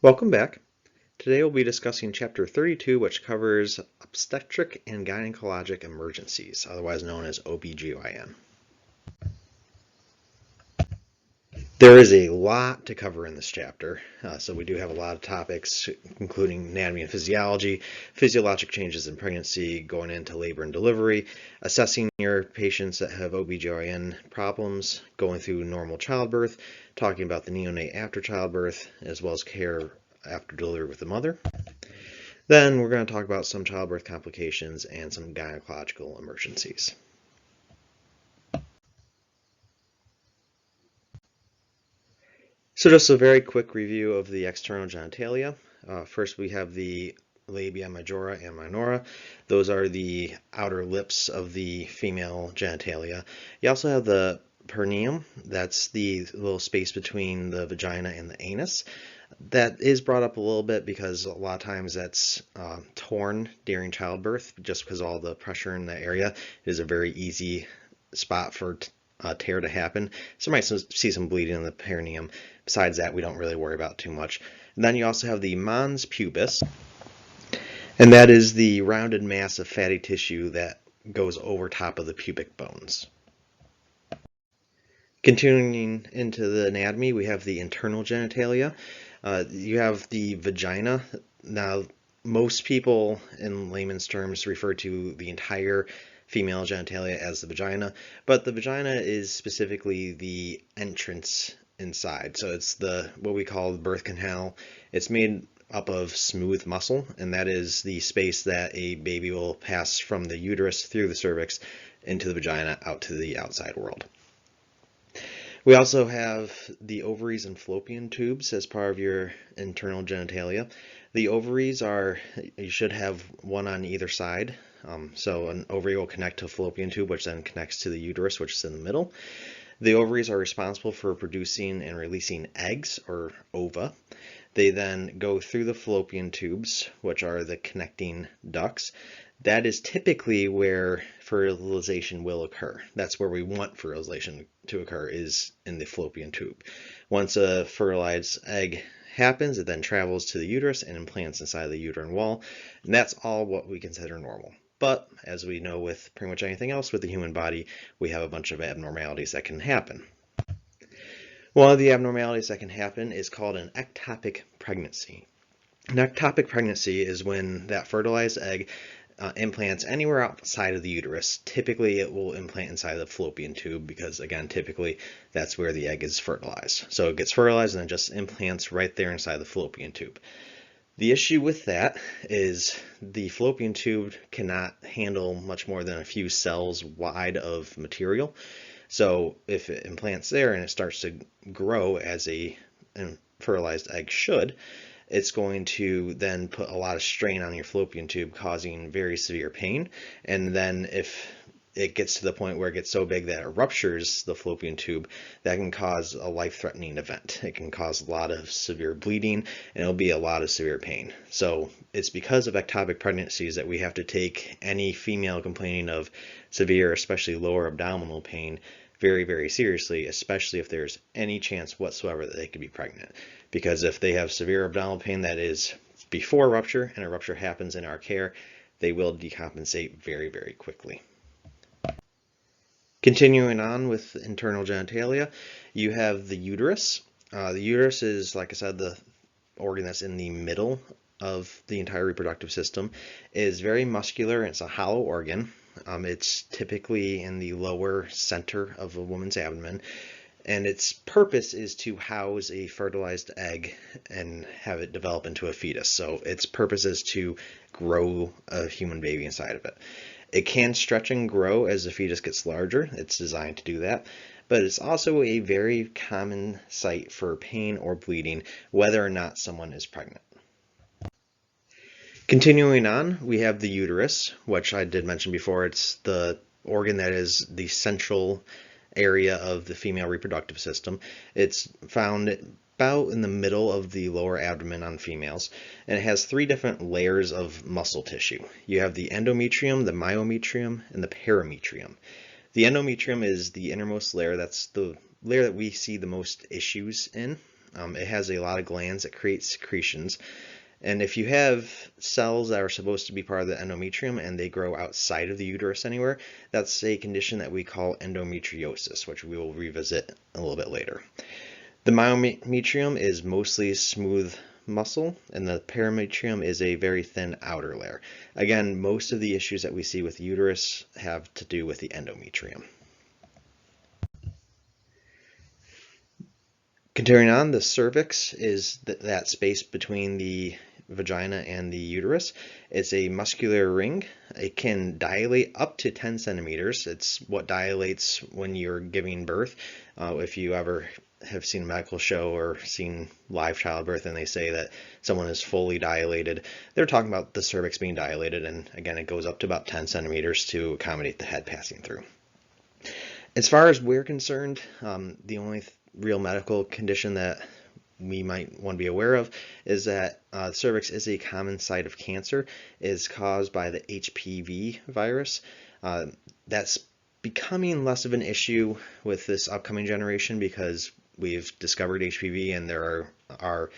Welcome back. Today we'll be discussing Chapter 32, which covers obstetric and gynecologic emergencies, otherwise known as OBGYN. There is a lot to cover in this chapter, so we do have a lot of topics, including anatomy and physiology, physiologic changes in pregnancy, going into labor and delivery, assessing your patients that have OBGYN problems, going through normal childbirth, talking about the neonate after childbirth, as well as care after delivery with the mother. Then we're going to talk about some childbirth complications and some gynecological emergencies. So just a very quick review of the external genitalia. First we have the labia majora and minora. Those are the outer lips of the female genitalia. You also have the perineum. That's the little space between the vagina and the anus. That is brought up a little bit because a lot of times that's torn during childbirth just because all the pressure in the area. It is a very easy spot for tear to happen. So you might see some bleeding in the perineum. Besides that, we don't really worry about too much. And then you also have the mons pubis, and that is the rounded mass of fatty tissue that goes over top of the pubic bones. Continuing into the anatomy, we have the internal genitalia. You have the vagina. Now, most people in layman's terms refer to the entire female genitalia as the vagina, but the vagina is specifically the entrance inside. So it's what we call the birth canal. It's made up of smooth muscle, and that is the space that a baby will pass from the uterus through the cervix into the vagina out to the outside world. We also have the ovaries and fallopian tubes as part of your internal genitalia. The ovaries you should have one on either side. So an ovary will connect to a fallopian tube, which then connects to the uterus, which is in the middle. The ovaries are responsible for producing and releasing eggs, or ova. They then go through the fallopian tubes, which are the connecting ducts. That is typically where fertilization will occur. That's where we want fertilization to occur, is in the fallopian tube. Once a fertilized egg happens, it then travels to the uterus and implants inside the uterine wall, and that's all what we consider normal. But as we know with pretty much anything else with the human body, we have a bunch of abnormalities that can happen. One of the abnormalities that can happen is called an ectopic pregnancy. An ectopic pregnancy is when that fertilized egg implants anywhere outside of the uterus. Typically it will implant inside the fallopian tube because, again, typically that's where the egg is fertilized. So it gets fertilized and then just implants right there inside the fallopian tube. The issue with that is the fallopian tube cannot handle much more than a few cells wide of material. So if it implants there and it starts to grow as a fertilized egg should, it's going to then put a lot of strain on your fallopian tube, causing very severe pain. And then if it gets to the point where it gets so big that it ruptures the fallopian tube, that can cause a life-threatening event. It can cause a lot of severe bleeding, and it'll be a lot of severe pain. So it's because of ectopic pregnancies that we have to take any female complaining of severe, especially lower abdominal pain, very, very seriously, especially if there's any chance whatsoever that they could be pregnant. Because if they have severe abdominal pain that is before rupture, and a rupture happens in our care, they will decompensate very, very quickly. Continuing on with internal genitalia, you have the uterus. The uterus is, like I said, the organ that's in the middle of the entire reproductive system. It is very muscular, and it's a hollow organ. It's typically in the lower center of a woman's abdomen, and its purpose is to house a fertilized egg and have it develop into a fetus. So its purpose is to grow a human baby inside of it. It can stretch and grow as the fetus gets larger. It's designed to do that. But it's also a very common site for pain or bleeding, whether or not someone is pregnant. Continuing on, we have the uterus, which I did mention before. It's the organ that is the central area of the female reproductive system. It's found about in the middle of the lower abdomen on females, and it has three different layers of muscle tissue. You have the endometrium, the myometrium, and the perimetrium. The endometrium is the innermost layer. That's the layer that we see the most issues in. It has a lot of glands that create secretions. And if you have cells that are supposed to be part of the endometrium and they grow outside of the uterus anywhere, that's a condition that we call endometriosis, which we will revisit a little bit later. The myometrium is mostly smooth muscle, and the perimetrium is a very thin outer layer. Again, most of the issues that we see with the uterus have to do with the endometrium. Continuing on, the cervix is that space between the vagina and the uterus. It's a muscular ring. It can dilate up to 10 centimeters. It's what dilates when you're giving birth. If you ever have seen a medical show or seen live childbirth and they say that someone is fully dilated, they're talking about the cervix being dilated, and again, it goes up to about 10 centimeters to accommodate the head passing through. As far as we're concerned, the only real medical condition that we might want to be aware of is that cervix is a common site of cancer. It is caused by the HPV virus. That's becoming less of an issue with this upcoming generation because we've discovered HPV and there are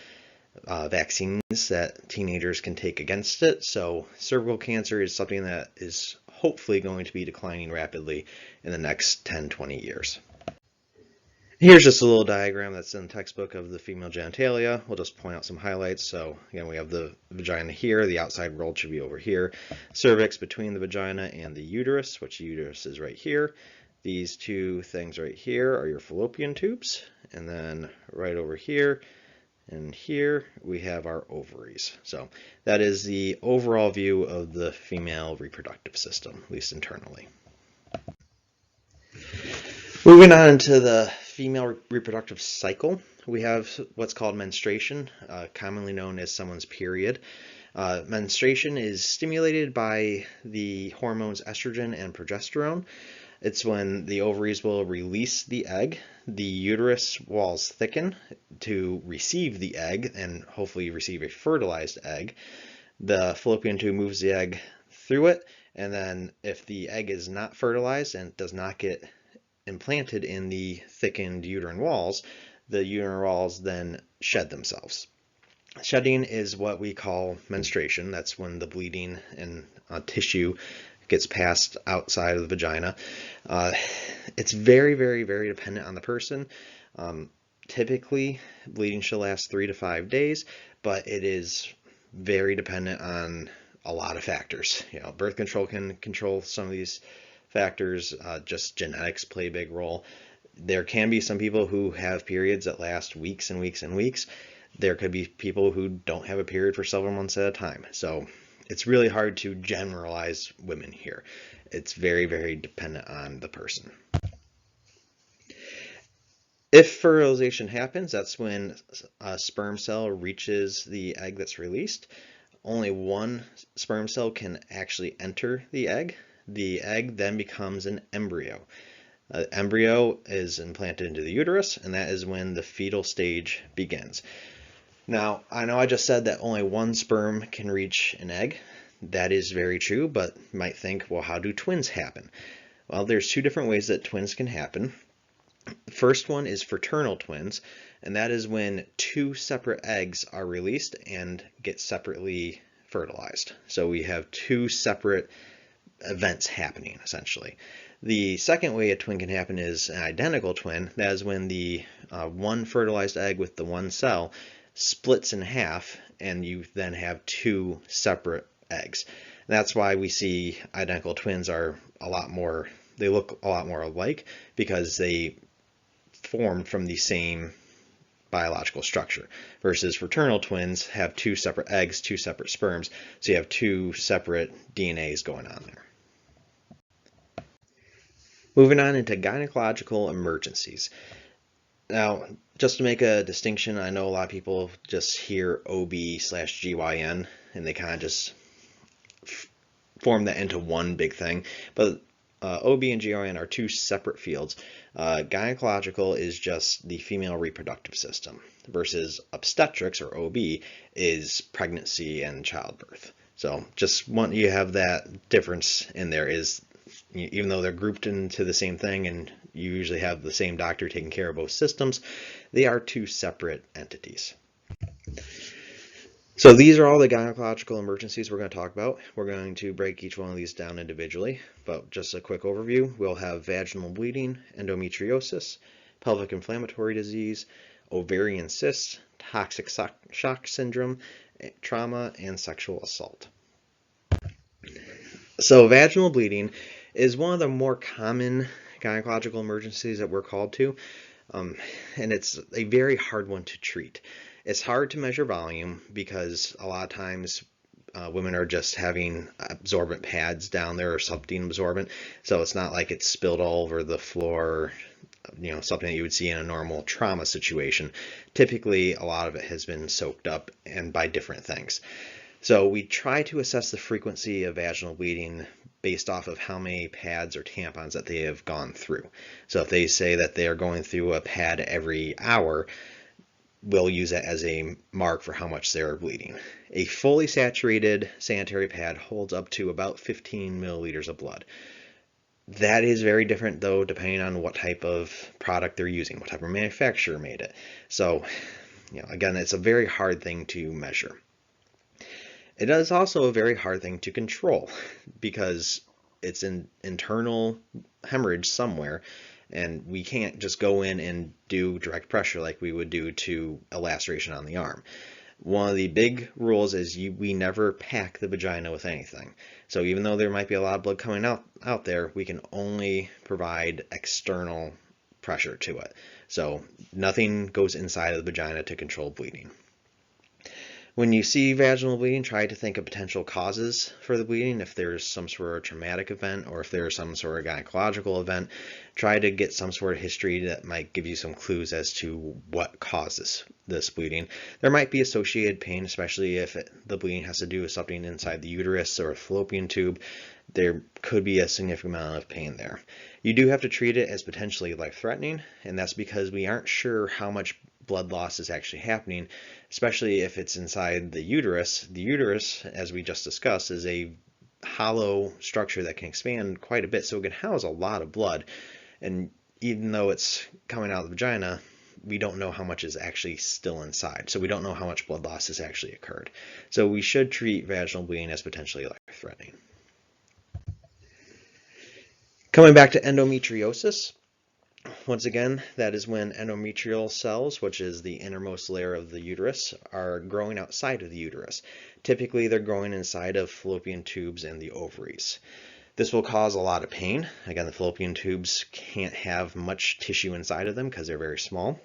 vaccines that teenagers can take against it. So cervical cancer is something that is hopefully going to be declining rapidly in the next 10-20 years. Here's just a little diagram that's in the textbook of the female genitalia. We'll just point out some highlights. So again, we have the vagina here, the outside world should be over here. Cervix between the vagina and the uterus, which the uterus is right here. These two things right here are your fallopian tubes. And then right over here and here we have our ovaries. So that is the overall view of the female reproductive system, at least internally. Moving on to the female reproductive cycle, we have what's called menstruation, commonly known as someone's period. Menstruation is stimulated by the hormones estrogen and progesterone. It's when the ovaries will release the egg, the uterus walls thicken to receive the egg and hopefully receive a fertilized egg. The fallopian tube moves the egg through it, and then if the egg is not fertilized and does not get implanted in the thickened uterine walls, the uterine walls then shed themselves. Shedding is what we call menstruation. That's when the bleeding and tissue gets passed outside of the vagina. It's very, very, very dependent on the person. Typically, bleeding should last 3 to 5 days, but it is very dependent on a lot of factors. Birth control can control some of these factors, just genetics play a big role. There can be some people who have periods that last weeks and weeks and weeks. There could be people who don't have a period for several months at a time. So it's really hard to generalize women here. It's very, very dependent on the person. If fertilization happens, that's when a sperm cell reaches the egg that's released. Only one sperm cell can actually enter the egg. The egg then becomes an embryo. Embryo is implanted into the uterus, and that is when the fetal stage begins. Now, I know I just said that only one sperm can reach an egg. That is very true, but you might think, well, how do twins happen? Well, there's two different ways that twins can happen. The first one is fraternal twins, and that is when two separate eggs are released and get separately fertilized. So we have two separate events happening, essentially. The second way a twin can happen is an identical twin. That is when the one fertilized egg with the one cell splits in half, and you then have two separate eggs. And that's why we see identical twins are they look a lot more alike, because they formed from the same biological structure, versus fraternal twins have two separate eggs, two separate sperms, so you have two separate DNAs going on there. Moving on into gynecological emergencies. Now, just to make a distinction, I know a lot of people just hear OB/GYN and they kind of just form that into one big thing, but OB and GYN are two separate fields. Gynecological is just the female reproductive system, versus obstetrics, or OB, is pregnancy and childbirth. So just want you to have that difference in there. Is even though they're grouped into the same thing and you usually have the same doctor taking care of both systems, they are two separate entities. So these are all the gynecological emergencies we're going to talk about. We're going to break each one of these down individually, but just a quick overview. We'll have vaginal bleeding, endometriosis, pelvic inflammatory disease, ovarian cysts, toxic shock syndrome, trauma, and sexual assault. So vaginal bleeding is one of the more common gynecological emergencies that we're called to, and it's a very hard one to treat. It's hard to measure volume because a lot of times women are just having absorbent pads down there or something absorbent, so it's not like it's spilled all over the floor, something that you would see in a normal trauma situation. Typically, a lot of it has been soaked up and by different things. So we try to assess the frequency of vaginal bleeding based off of how many pads or tampons that they have gone through. So if they say that they are going through a pad every hour, we'll use that as a mark for how much they're bleeding. A fully saturated sanitary pad holds up to about 15 milliliters of blood. That is very different though, depending on what type of product they're using, what type of manufacturer made it. So, again, it's a very hard thing to measure. It is also a very hard thing to control because it's an internal hemorrhage somewhere, and we can't just go in and do direct pressure like we would do to a laceration on the arm. One of the big rules is we never pack the vagina with anything. So even though there might be a lot of blood coming out there, we can only provide external pressure to it. So nothing goes inside of the vagina to control bleeding. When you see vaginal bleeding, try to think of potential causes for the bleeding. If there's some sort of traumatic event or if there's some sort of gynecological event, try to get some sort of history that might give you some clues as to what causes this bleeding. There might be associated pain, especially if the bleeding has to do with something inside the uterus or a fallopian tube. There could be a significant amount of pain there. You do have to treat it as potentially life-threatening, and that's because we aren't sure how much blood loss is actually happening, especially if it's inside the uterus. The uterus, as we just discussed, is a hollow structure that can expand quite a bit, so it can house a lot of blood. And even though it's coming out of the vagina, we don't know how much is actually still inside, so we don't know how much blood loss has actually occurred. So we should treat vaginal bleeding as potentially life-threatening. Coming back to endometriosis, once again, that is when endometrial cells, which is the innermost layer of the uterus, are growing outside of the uterus. Typically, they're growing inside of fallopian tubes and the ovaries. This will cause a lot of pain. Again, the fallopian tubes can't have much tissue inside of them because they're very small.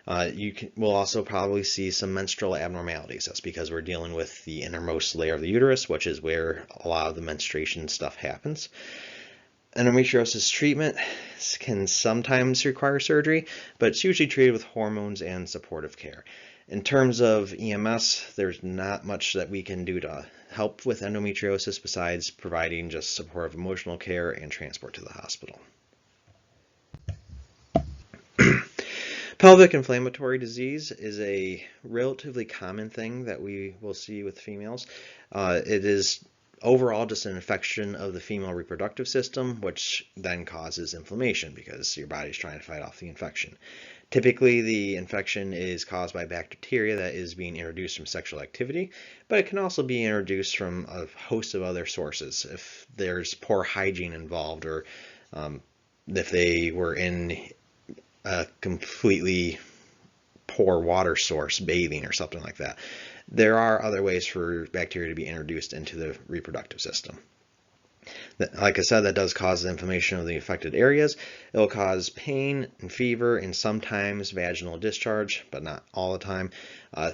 We'll also probably see some menstrual abnormalities. That's because we're dealing with the innermost layer of the uterus, which is where a lot of the menstruation stuff happens. Endometriosis treatment can sometimes require surgery, but it's usually treated with hormones and supportive care. In terms of EMS, there's not much that we can do to help with endometriosis besides providing just supportive emotional care and transport to the hospital. Pelvic inflammatory disease is a relatively common thing that we will see with females. It is overall just an infection of the female reproductive system, which then causes inflammation because your body's trying to fight off the infection. Typically, the infection is caused by bacteria that is being introduced from sexual activity, but it can also be introduced from a host of other sources. If there's poor hygiene involved, or if they were in a completely poor water source, bathing or something like that. There are other ways for bacteria to be introduced into the reproductive system. Like I said, that does cause the inflammation of the affected areas. It will cause pain and fever and sometimes vaginal discharge, but not all the time.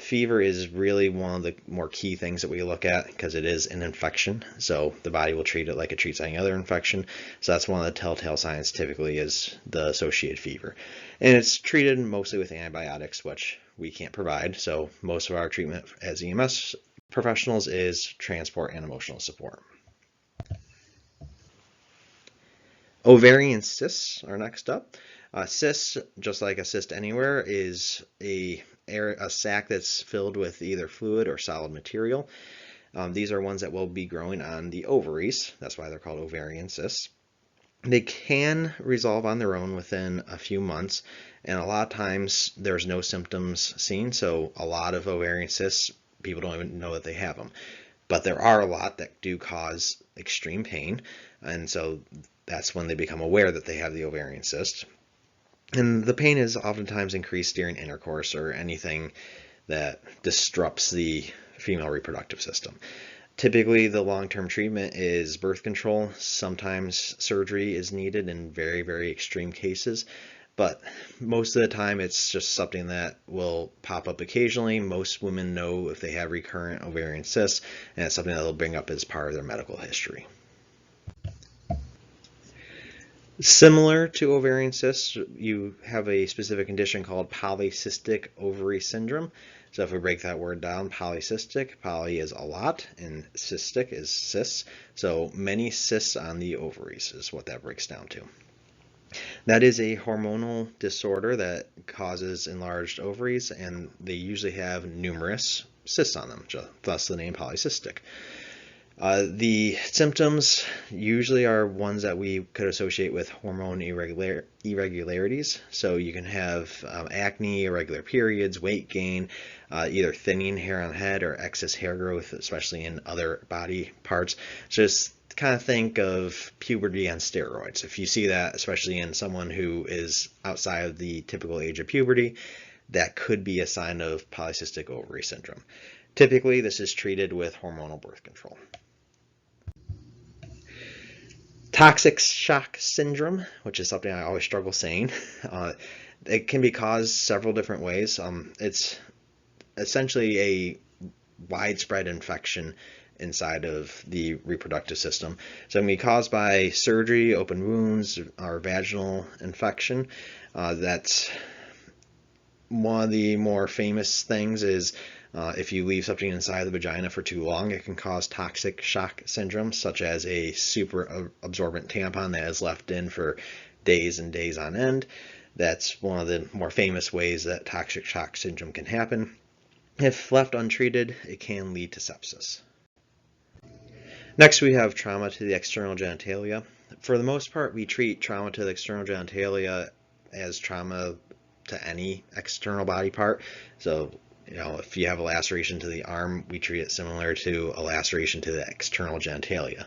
Fever is really one of the more key things that we look at because it is an infection. So the body will treat it like it treats any other infection. So that's one of the telltale signs typically is the associated fever. And it's treated mostly with antibiotics, which we can't provide. So most of our treatment as EMS professionals is transport and emotional support. Ovarian cysts are next up. Cysts, just like a cyst anywhere, is a sac that's filled with either fluid or solid material. These are ones that will be growing on the ovaries. That's why they're called ovarian cysts. They can resolve on their own within a few months, and a lot of times there's no symptoms seen, so a lot of ovarian cysts, people don't even know that they have them. But there are a lot that do cause extreme pain, and so that's when they become aware that they have the ovarian cyst. And the pain is oftentimes increased during intercourse or anything that disrupts the female reproductive system. Typically, the long-term treatment is birth control. Sometimes surgery is needed in very, very extreme cases, but most of the time it's just something that will pop up occasionally. Most women know if they have recurrent ovarian cysts, and it's something that they'll bring up as part of their medical history. Similar to ovarian cysts, you have a specific condition called polycystic ovary syndrome. So if we break that word down, polycystic, poly is a lot, and cystic is cysts. So many cysts on the ovaries is what that breaks down to. That is a hormonal disorder that causes enlarged ovaries, and they usually have numerous cysts on them, thus the name polycystic. The symptoms usually are ones that we could associate with hormone irregularities. So you can have acne, irregular periods, weight gain, either thinning hair on the head or excess hair growth, especially in other body parts. Just kind of think of puberty on steroids. If you see that, especially in someone who is outside of the typical age of puberty, that could be a sign of polycystic ovary syndrome. Typically, this is treated with hormonal birth control. Toxic shock syndrome, which is something I always struggle saying, it can be caused several different ways. It's essentially a widespread infection inside of the reproductive system. So it can be caused by surgery, open wounds, or vaginal infection. That's one of the more famous things is if you leave something inside the vagina for too long, it can cause toxic shock syndrome, such as a super absorbent tampon that is left in for days and days on end. That's one of the more famous ways that toxic shock syndrome can happen. If left untreated, it can lead to sepsis. Next, we have trauma to the external genitalia. For the most part, we treat trauma to the external genitalia as trauma to any external body part. So, if you have a laceration to the arm, we treat it similar to a laceration to the external genitalia.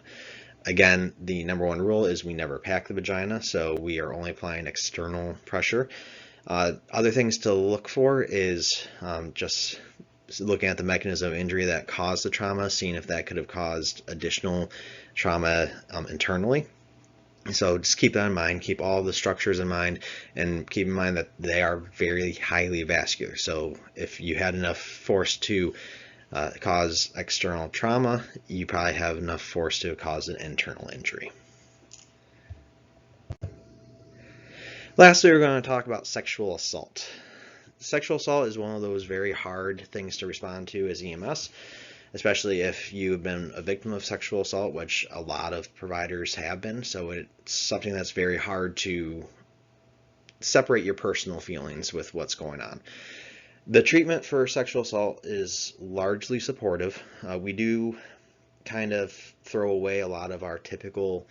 Again, the number one rule is we never pack the vagina, so we are only applying external pressure. Other things to look for is just looking at the mechanism of injury that caused the trauma, seeing if that could have caused additional trauma internally. So just keep that in mind, keep all the structures in mind, and keep in mind that they are very highly vascular. So if you had enough force to cause external trauma, you probably have enough force to cause an internal injury. Lastly, we're going to talk about sexual assault. Sexual assault is one of those very hard things to respond to as EMS, especially if you've been a victim of sexual assault, which a lot of providers have been. So it's something that's very hard to separate your personal feelings with what's going on. The treatment for sexual assault is largely supportive. We do kind of throw away a lot of our typical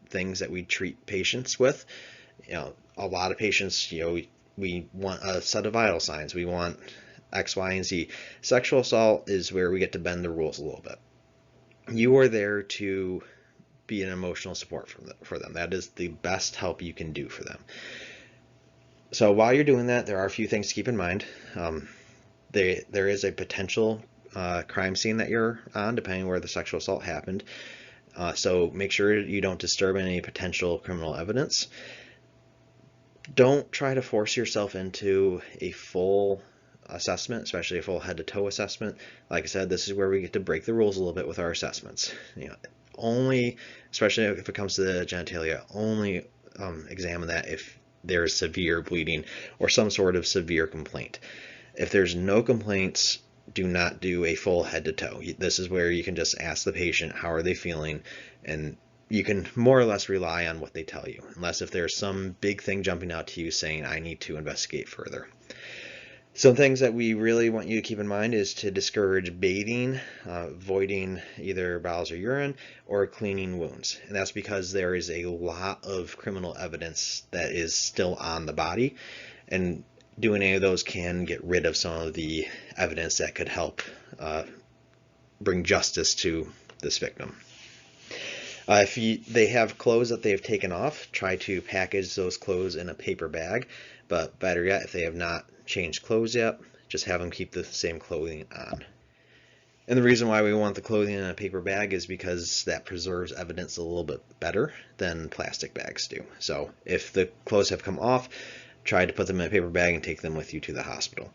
things that we treat patients with. A lot of patients, we want a set of vital signs. We want X, Y, and Z. Sexual assault is where we get to bend the rules a little bit. You are there to be an emotional support for them. That is the best help you can do for them. So while you're doing that, there are a few things to keep in mind. There is a potential crime scene that you're on, depending where the sexual assault happened. So make sure you don't disturb any potential criminal evidence. Don't try to force yourself into a full assessment, especially a full head-to-toe assessment. Like I said, this is where we get to break the rules a little bit with our assessments. Only, especially if it comes to the genitalia, only examine that if there's severe bleeding or some sort of severe complaint. If there's no complaints, do not do a full head-to-toe. This is where you can just ask the patient, how are they feeling, and you can more or less rely on what they tell you, unless if there's some big thing jumping out to you saying, I need to investigate further. Some things that we really want you to keep in mind is to discourage bathing, avoiding either bowels or urine, or cleaning wounds. And that's because there is a lot of criminal evidence that is still on the body, and doing any of those can get rid of some of the evidence that could help bring justice to this victim. If they have clothes that they've taken off, try to package those clothes in a paper bag. But better yet, if they have not changed clothes yet, just have them keep the same clothing on. And the reason why we want the clothing in a paper bag is because that preserves evidence a little bit better than plastic bags do. So if the clothes have come off, try to put them in a paper bag and take them with you to the hospital.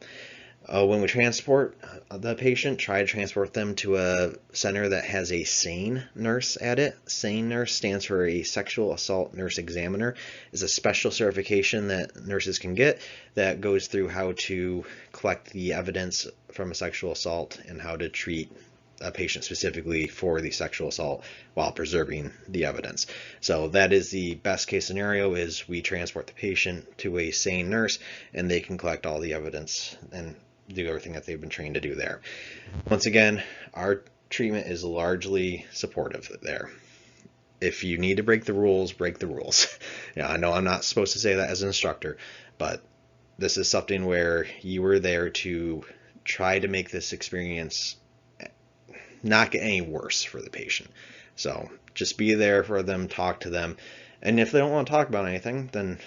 When we transport the patient, try to transport them to a center that has a SANE nurse at it. SANE nurse stands for a Sexual Assault Nurse Examiner. It's a special certification that nurses can get that goes through how to collect the evidence from a sexual assault and how to treat a patient specifically for the sexual assault while preserving the evidence. So that is the best case scenario, is we transport the patient to a SANE nurse and they can collect all the evidence and do everything that they've been trained to do there. Once again, our treatment is largely supportive there. If you need to break the rules, break the rules. I know I'm not supposed to say that as an instructor, but this is something where you were there to try to make this experience not get any worse for the patient. So just be there for them, talk to them, and if they don't want to talk about anything, then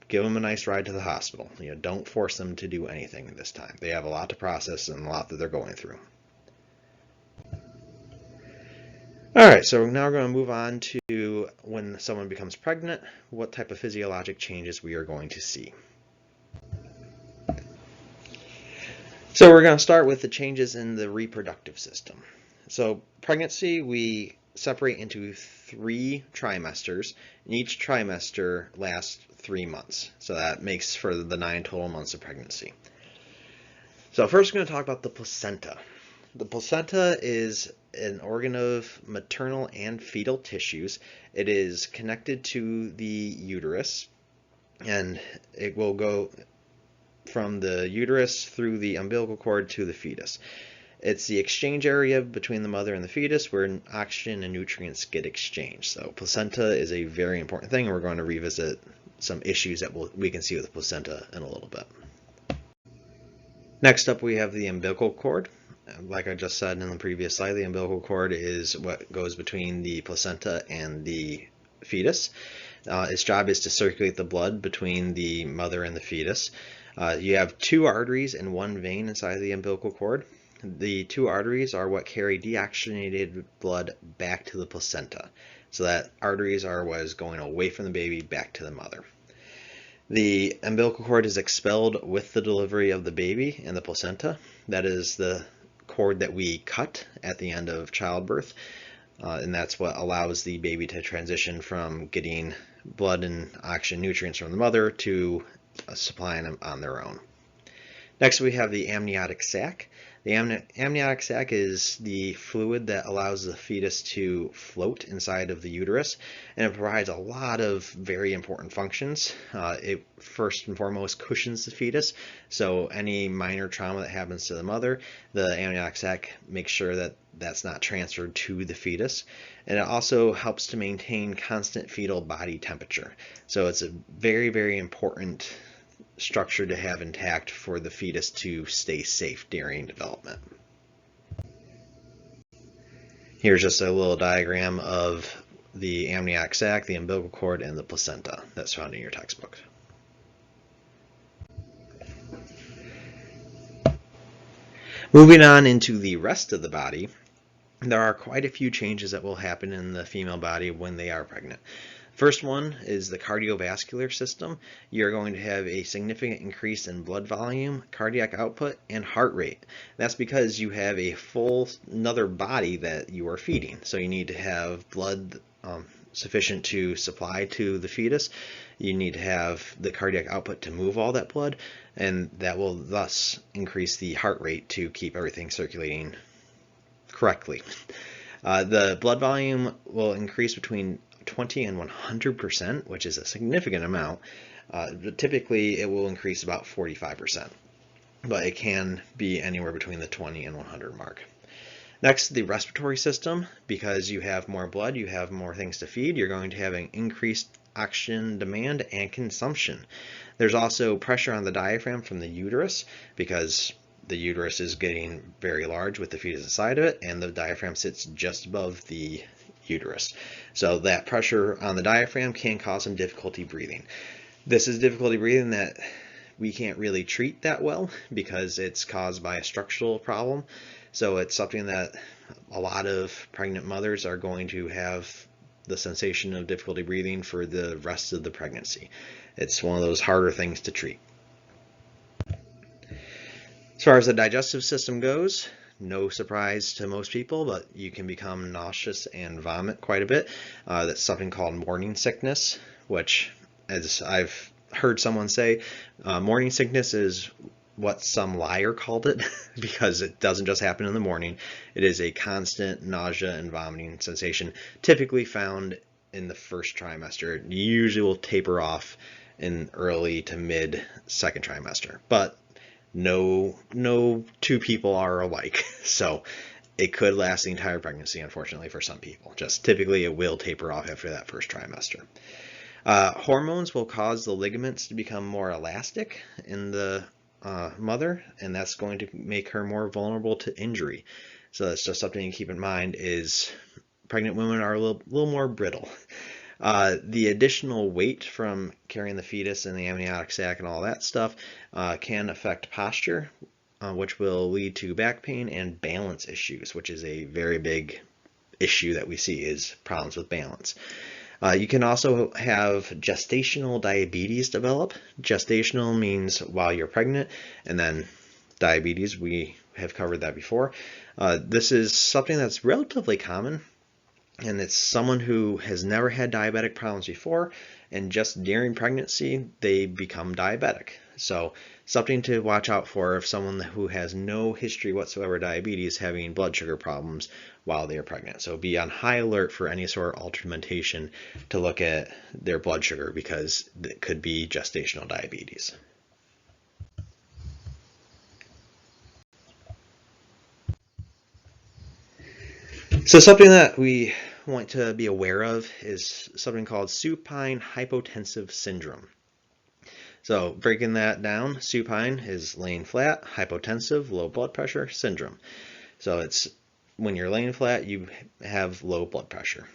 give them a nice ride to the hospital. Don't force them to do anything this time. They have a lot to process and a lot that they're going through. All right, so now we're going to move on to when someone becomes pregnant, what type of physiologic changes we are going to see. So we're going to start with the changes in the reproductive system. So pregnancy, we separate into 3 trimesters, and each trimester lasts 3 months. So that makes for the 9 total months of pregnancy. So first we're going to talk about the placenta. The placenta is an organ of maternal and fetal tissues. It is connected to the uterus, and it will go from the uterus through the umbilical cord to the fetus. It's the exchange area between the mother and the fetus where oxygen and nutrients get exchanged. So placenta is a very important thing, and we're going to revisit some issues that we can see with the placenta in a little bit. Next up, we have the umbilical cord. Like I just said in the previous slide, the umbilical cord is what goes between the placenta and the fetus. Its job is to circulate the blood between the mother and the fetus. You have 2 arteries and 1 vein inside the umbilical cord. The 2 arteries are what carry deoxygenated blood back to the placenta. So that arteries are what is going away from the baby back to the mother. The umbilical cord is expelled with the delivery of the baby and the placenta. That is the cord that we cut at the end of childbirth, and that's what allows the baby to transition from getting blood and oxygen nutrients from the mother to supplying them on their own. Next, we have the amniotic sac. The amniotic sac is the fluid that allows the fetus to float inside of the uterus, and it provides a lot of very important functions. It first and foremost cushions the fetus, so any minor trauma that happens to the mother, the amniotic sac makes sure that that's not transferred to the fetus. And it also helps to maintain constant fetal body temperature. So it's a very, very important structure to have intact for the fetus to stay safe during development. Here's just a little diagram of the amniotic sac, the umbilical cord, and the placenta that's found in your textbook. Moving on into the rest of the body, there are quite a few changes that will happen in the female body when they are pregnant. First one is the cardiovascular system. You're going to have a significant increase in blood volume, cardiac output, and heart rate. That's because you have a full another body that you are feeding. So you need to have blood sufficient to supply to the fetus. You need to have the cardiac output to move all that blood, and that will thus increase the heart rate to keep everything circulating correctly. The blood volume will increase between 20 and 100%, which is a significant amount. Typically, it will increase about 45%. but it can be anywhere between the 20 and 100 mark. Next, the respiratory system. Because you have more blood, you have more things to feed, you're going to have an increased oxygen demand and consumption. There's also pressure on the diaphragm from the uterus, because the uterus is getting very large with the fetus inside of it, and the diaphragm sits just above the uterus. So that pressure on the diaphragm can cause some difficulty breathing. This is difficulty breathing that we can't really treat that well because it's caused by a structural problem. So it's something that a lot of pregnant mothers are going to have the sensation of difficulty breathing for the rest of the pregnancy. It's one of those harder things to treat. As far as the digestive system goes, no surprise to most people, but you can become nauseous and vomit quite a bit. That's something called morning sickness, which, as I've heard someone say, morning sickness is what some liar called it because it doesn't just happen in the morning. It is a constant nausea and vomiting sensation, typically found in the first trimester. It usually will taper off in early to mid second trimester, but no two people are alike. So it could last the entire pregnancy, unfortunately, for some people. Just typically it will taper off after that first trimester. Hormones will cause the ligaments to become more elastic in the mother, and that's going to make her more vulnerable to injury. So that's just something to keep in mind, is pregnant women are a little more brittle. The additional weight from carrying the fetus and the amniotic sac and all that stuff can affect posture, which will lead to back pain and balance issues, which is a very big issue that we see, is problems with balance. You can also have gestational diabetes develop. Gestational means while you're pregnant, and then diabetes, we have covered that before. This is something that's relatively common, and it's someone who has never had diabetic problems before, and just during pregnancy they become diabetic. So something to watch out for if someone who has no history whatsoever of diabetes having blood sugar problems while they are pregnant. So be on high alert for any sort of altermentation to look at their blood sugar, because it could be gestational diabetes. So something that we want to be aware of is something called supine hypotensive syndrome. So breaking that down, supine is laying flat, hypotensive, low blood pressure syndrome. So it's when you're laying flat, you have low blood pressure.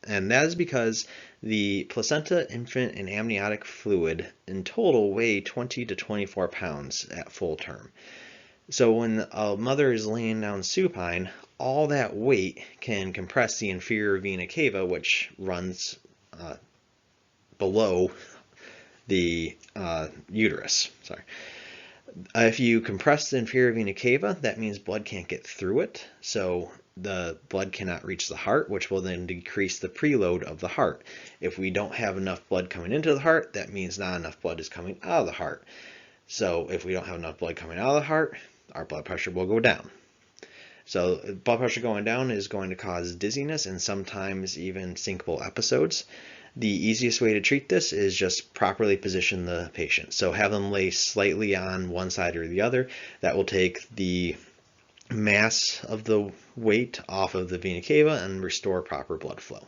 And that is because the placenta, infant, and amniotic fluid in total weigh 20 to 24 pounds at full term. So when a mother is laying down supine, all that weight can compress the inferior vena cava, which runs below the uterus. Sorry. If you compress the inferior vena cava, that means blood can't get through it, so the blood cannot reach the heart, which will then decrease the preload of the heart. If we don't have enough blood coming into the heart, that means not enough blood is coming out of the heart. So if we don't have enough blood coming out of the heart, our blood pressure will go down. So blood pressure going down is going to cause dizziness and sometimes even syncopal episodes. The easiest way to treat this is just properly position the patient. So have them lay slightly on one side or the other. That will take the mass of the weight off of the vena cava and restore proper blood flow.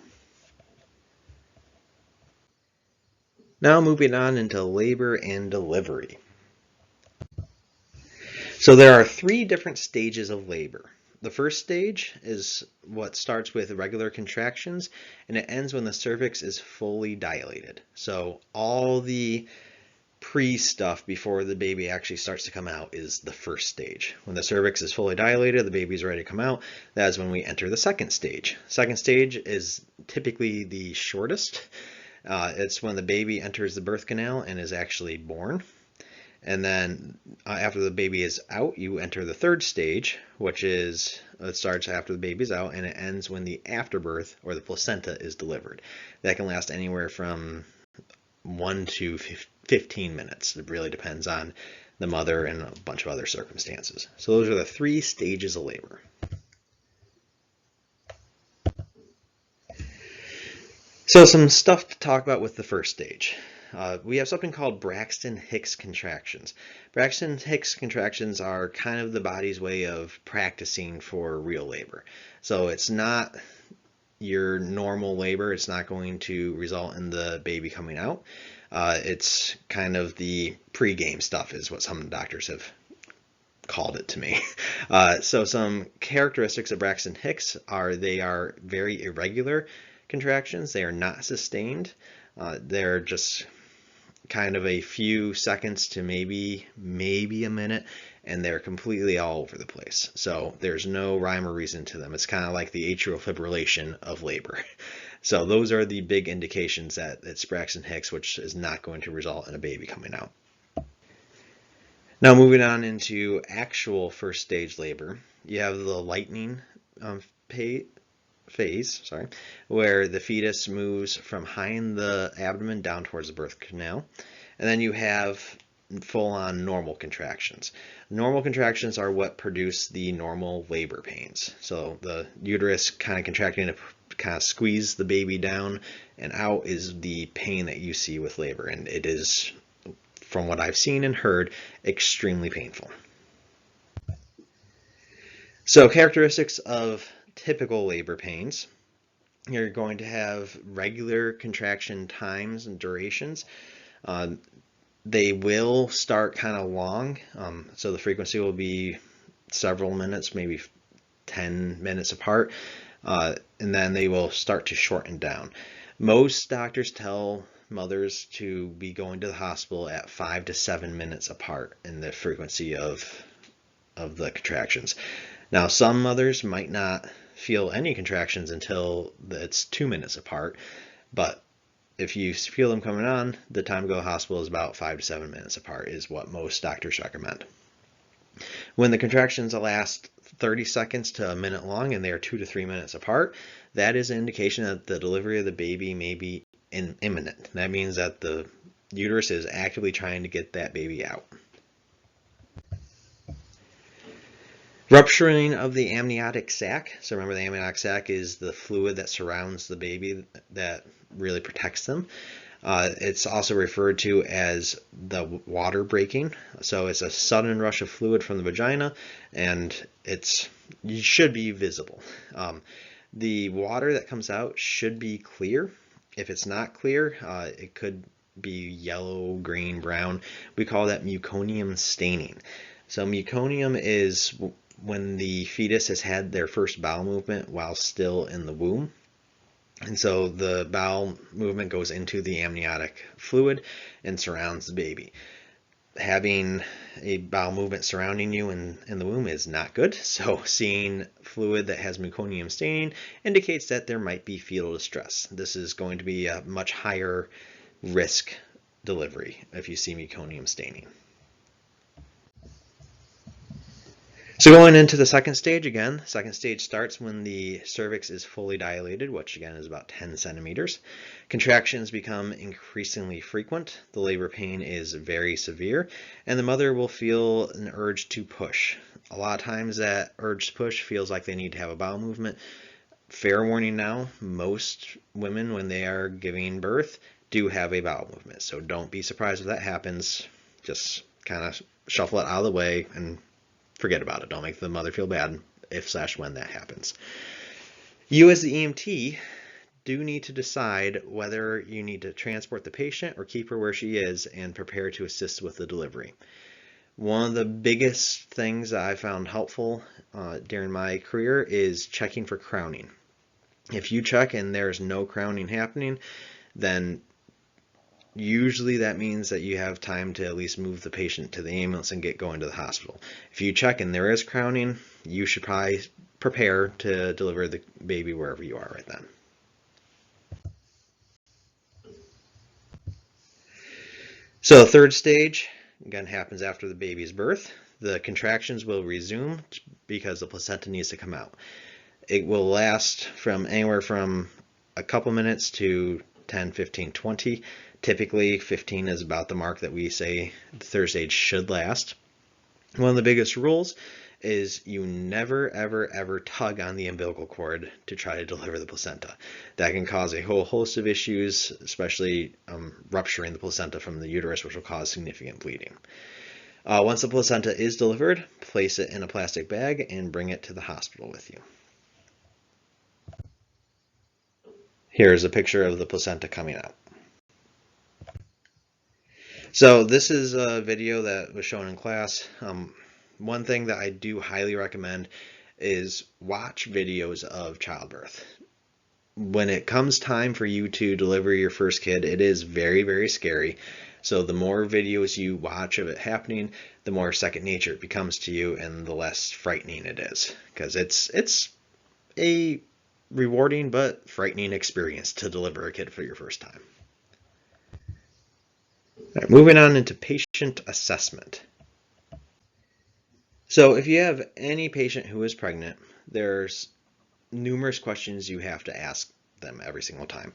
Now moving on into labor and delivery. So there are 3 different stages of labor. The first stage is what starts with regular contractions, and it ends when the cervix is fully dilated. So all the pre-stuff before the baby actually starts to come out is the first stage. When the cervix is fully dilated, the baby's ready to come out, that is when we enter the second stage. Second stage is typically the shortest. It's when the baby enters the birth canal and is actually born. And then after the baby is out, you enter the third stage, which is, it starts after the baby's out and it ends when the afterbirth or the placenta is delivered. That can last anywhere from 1 to 15 minutes. It really depends on the mother and a bunch of other circumstances. So those are the 3 stages of labor. So some stuff to talk about with the first stage. we have something called Braxton-Hicks contractions. Braxton-Hicks contractions are kind of the body's way of practicing for real labor. So it's not your normal labor. It's not going to result in the baby coming out. It's kind of the pre-game stuff is what some doctors have called it to me. So some characteristics of Braxton-Hicks are they are very irregular contractions. They are not sustained. They're just kind of a few seconds to maybe a minute, and they're completely all over the place. So there's no rhyme or reason to them. It's kind of like the atrial fibrillation of labor. So those are the big indications that it's Braxton-Hicks, which is not going to result in a baby coming out. Now moving on into actual first stage labor, you have the lightning phase, where the fetus moves from high in the abdomen down towards the birth canal. And then you have full-on normal contractions. Normal contractions are what produce the normal labor pains. So the uterus kind of contracting to kind of squeeze the baby down and out is the pain that you see with labor. And it is, from what I've seen and heard, extremely painful. So characteristics of typical labor pains. You're going to have regular contraction times and durations. They will start kind of long, so the frequency will be several minutes, maybe 10 minutes apart, and then they will start to shorten down. Most doctors tell mothers to be going to the hospital at 5 to 7 minutes apart in the frequency of the contractions. Now, some mothers might not feel any contractions until it's 2 minutes apart, but if you feel them coming on, the time to go to the hospital is about 5 to 7 minutes apart is what most doctors recommend. When the contractions last 30 seconds to a minute long and they are 2 to 3 minutes apart, that is an indication that the delivery of the baby may be imminent. That means that the uterus is actively trying to get that baby out. Rupturing of the amniotic sac. So remember, the amniotic sac is the fluid that surrounds the baby that really protects them. It's also referred to as the water breaking. So it's a sudden rush of fluid from the vagina, and it should be visible. The water that comes out should be clear. If it's not clear, it could be yellow, green, brown. We call that meconium staining. So meconium is when the fetus has had their first bowel movement while still in the womb. And so the bowel movement goes into the amniotic fluid and surrounds the baby. Having a bowel movement surrounding you in the womb is not good. So seeing fluid that has meconium staining indicates that there might be fetal distress. This is going to be a much higher risk delivery if you see meconium staining. So going into the second stage again, second stage starts when the cervix is fully dilated, which again is about 10 centimeters. Contractions become increasingly frequent, the labor pain is very severe, and the mother will feel an urge to push. A lot of times that urge to push feels like they need to have a bowel movement. Fair warning now, most women when they are giving birth do have a bowel movement, so don't be surprised if that happens. Just kind of shuffle it out of the way and forget about it. Don't make the mother feel bad if/when that happens. You as the EMT do need to decide whether you need to transport the patient or keep her where she is and prepare to assist with the delivery. One of the biggest things that I found helpful during my career is checking for crowning. If you check and there's no crowning happening, then usually that means that you have time to at least move the patient to the ambulance and get going to the hospital. If you check and there is crowning, you should probably prepare to deliver the baby wherever you are right then. So the third stage, again, happens after the baby's birth. The contractions will resume because the placenta needs to come out. It will last from anywhere from a couple minutes to 10, 15, 20. Typically 15 is about the mark that we say the third stage should last. One of the biggest rules is you never, ever, ever tug on the umbilical cord to try to deliver the placenta. That can cause a whole host of issues, especially rupturing the placenta from the uterus, which will cause significant bleeding. Once the placenta is delivered, place it in a plastic bag and bring it to the hospital with you. Here's a picture of the placenta coming out. So this is a video that was shown in class. One thing that I do highly recommend is watch videos of childbirth. When it comes time for you to deliver your first kid, it is very, very scary. So the more videos you watch of it happening, the more second nature it becomes to you and the less frightening it is. Because it's a rewarding but frightening experience to deliver a kid for your first time. All right, moving on into patient assessment. So if you have any patient who is pregnant, there's numerous questions you have to ask them every single time.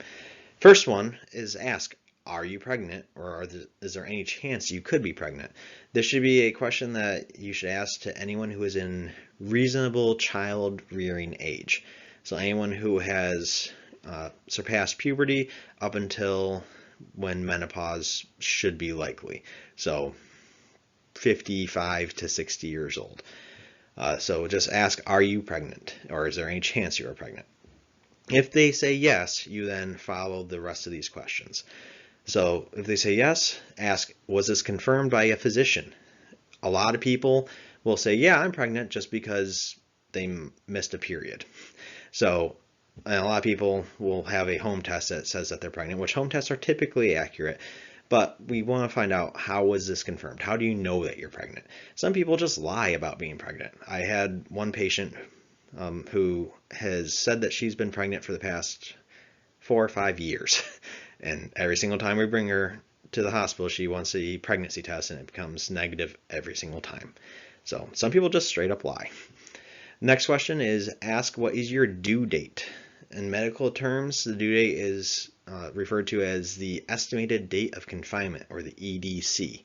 First one is ask, are you pregnant, or is there any chance you could be pregnant? This should be a question that you should ask to anyone who is in reasonable child rearing age. So anyone who has surpassed puberty up until when menopause should be likely. So 55 to 60 years old. So just ask, are you pregnant? Or is there any chance you are pregnant? If they say yes, you then follow the rest of these questions. So if they say yes, ask, was this confirmed by a physician? A lot of people will say, yeah, I'm pregnant, just because they missed a period. So and a lot of people will have a home test that says that they're pregnant, which home tests are typically accurate. But we want to find out, how was this confirmed? How do you know that you're pregnant? Some people just lie about being pregnant. I had one patient who has said that she's been pregnant for the past 4 or 5 years. And every single time we bring her to the hospital, she wants a pregnancy test, and it becomes negative every single time. So some people just straight up lie. Next question is, ask, what is your due date? In medical terms, the due date is referred to as the estimated date of confinement, or the EDC.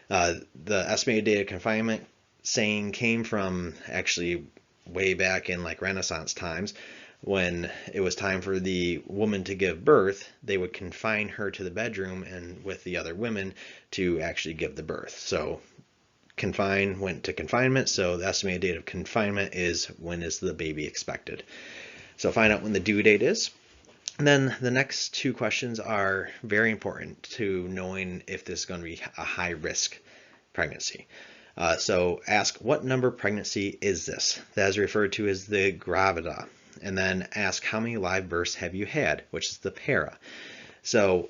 The estimated date of confinement saying came from actually way back in like Renaissance times. When it was time for the woman to give birth, they would confine her to the bedroom and with the other women to actually give the birth. So confine went to confinement, so the estimated date of confinement is, when is the baby expected? So find out when the due date is. And then the next two questions are very important to knowing if this is going to be a high risk pregnancy. So ask, what number pregnancy is this? That is referred to as the gravida. And then ask, how many live births have you had, which is the para. So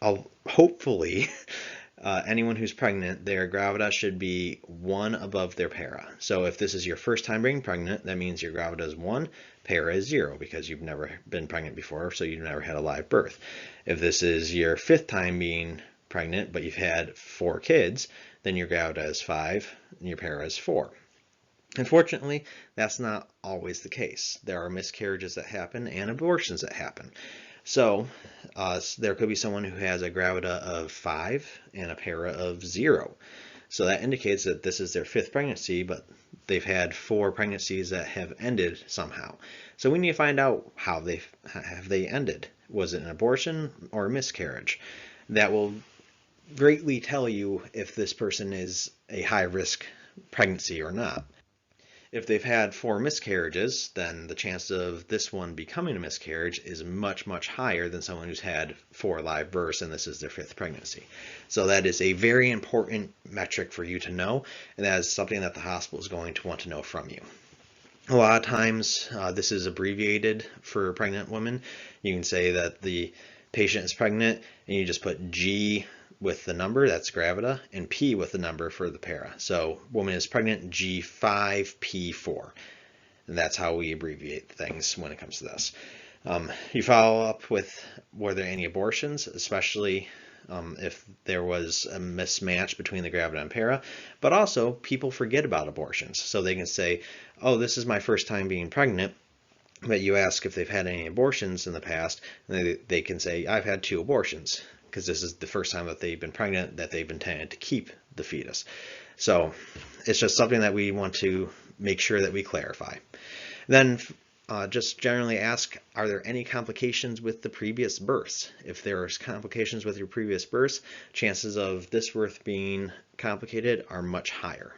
hopefully anyone who's pregnant, their gravida should be 1 above their para. So if this is your first time being pregnant, that means your gravida is 1, para is 0, because you've never been pregnant before, so you've never had a live birth. If this is your 5th time being pregnant, but you've had 4 kids, then your gravida is 5 and your para is 4. Unfortunately, that's not always the case. There are miscarriages that happen and abortions that happen. So there could be someone who has a gravida of 5 and a para of 0. So that indicates that this is their 5th pregnancy, but they've had 4 pregnancies that have ended somehow. So we need to find out how have they ended. Was it an abortion or a miscarriage? That will greatly tell you if this person is a high risk pregnancy or not. If they've had 4 miscarriages, then the chance of this one becoming a miscarriage is much, much higher than someone who's had 4 live births and this is their 5th pregnancy. So that is a very important metric for you to know, and that is something that the hospital is going to want to know from you. A lot of times this is abbreviated for pregnant women. You can say that the patient is pregnant and you just put G with the number, that's gravida, and P with the number for the para. So woman is pregnant, G5P4. And that's how we abbreviate things when it comes to this. You follow up with, were there any abortions, especially if there was a mismatch between the gravida and para. But also, people forget about abortions. So they can say, oh, this is my first time being pregnant. But you ask if they've had any abortions in the past, and they can say, I've had 2 abortions, because this is the first time that they've been pregnant, that they've intended to keep the fetus. So it's just something that we want to make sure that we clarify. Then just generally ask, are there any complications with the previous births? If there are complications with your previous births, chances of this birth being complicated are much higher.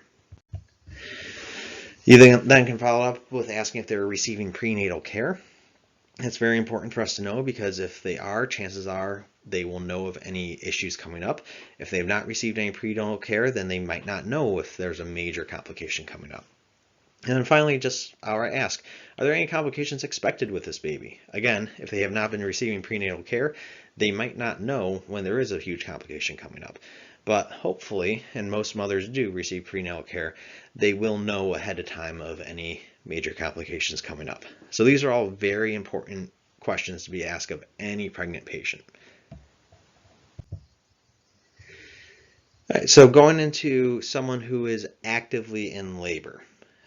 You then can follow up with asking if they're receiving prenatal care. It's very important for us to know, because if they are, chances are they will know of any issues coming up. If they have not received any prenatal care, then they might not know if there's a major complication coming up. And then finally, just outright ask, are there any complications expected with this baby? Again, if they have not been receiving prenatal care, they might not know when there is a huge complication coming up. But hopefully, and most mothers do receive prenatal care, they will know ahead of time of any major complications coming up. So these are all very important questions to be asked of any pregnant patient. All right, so going into someone who is actively in labor.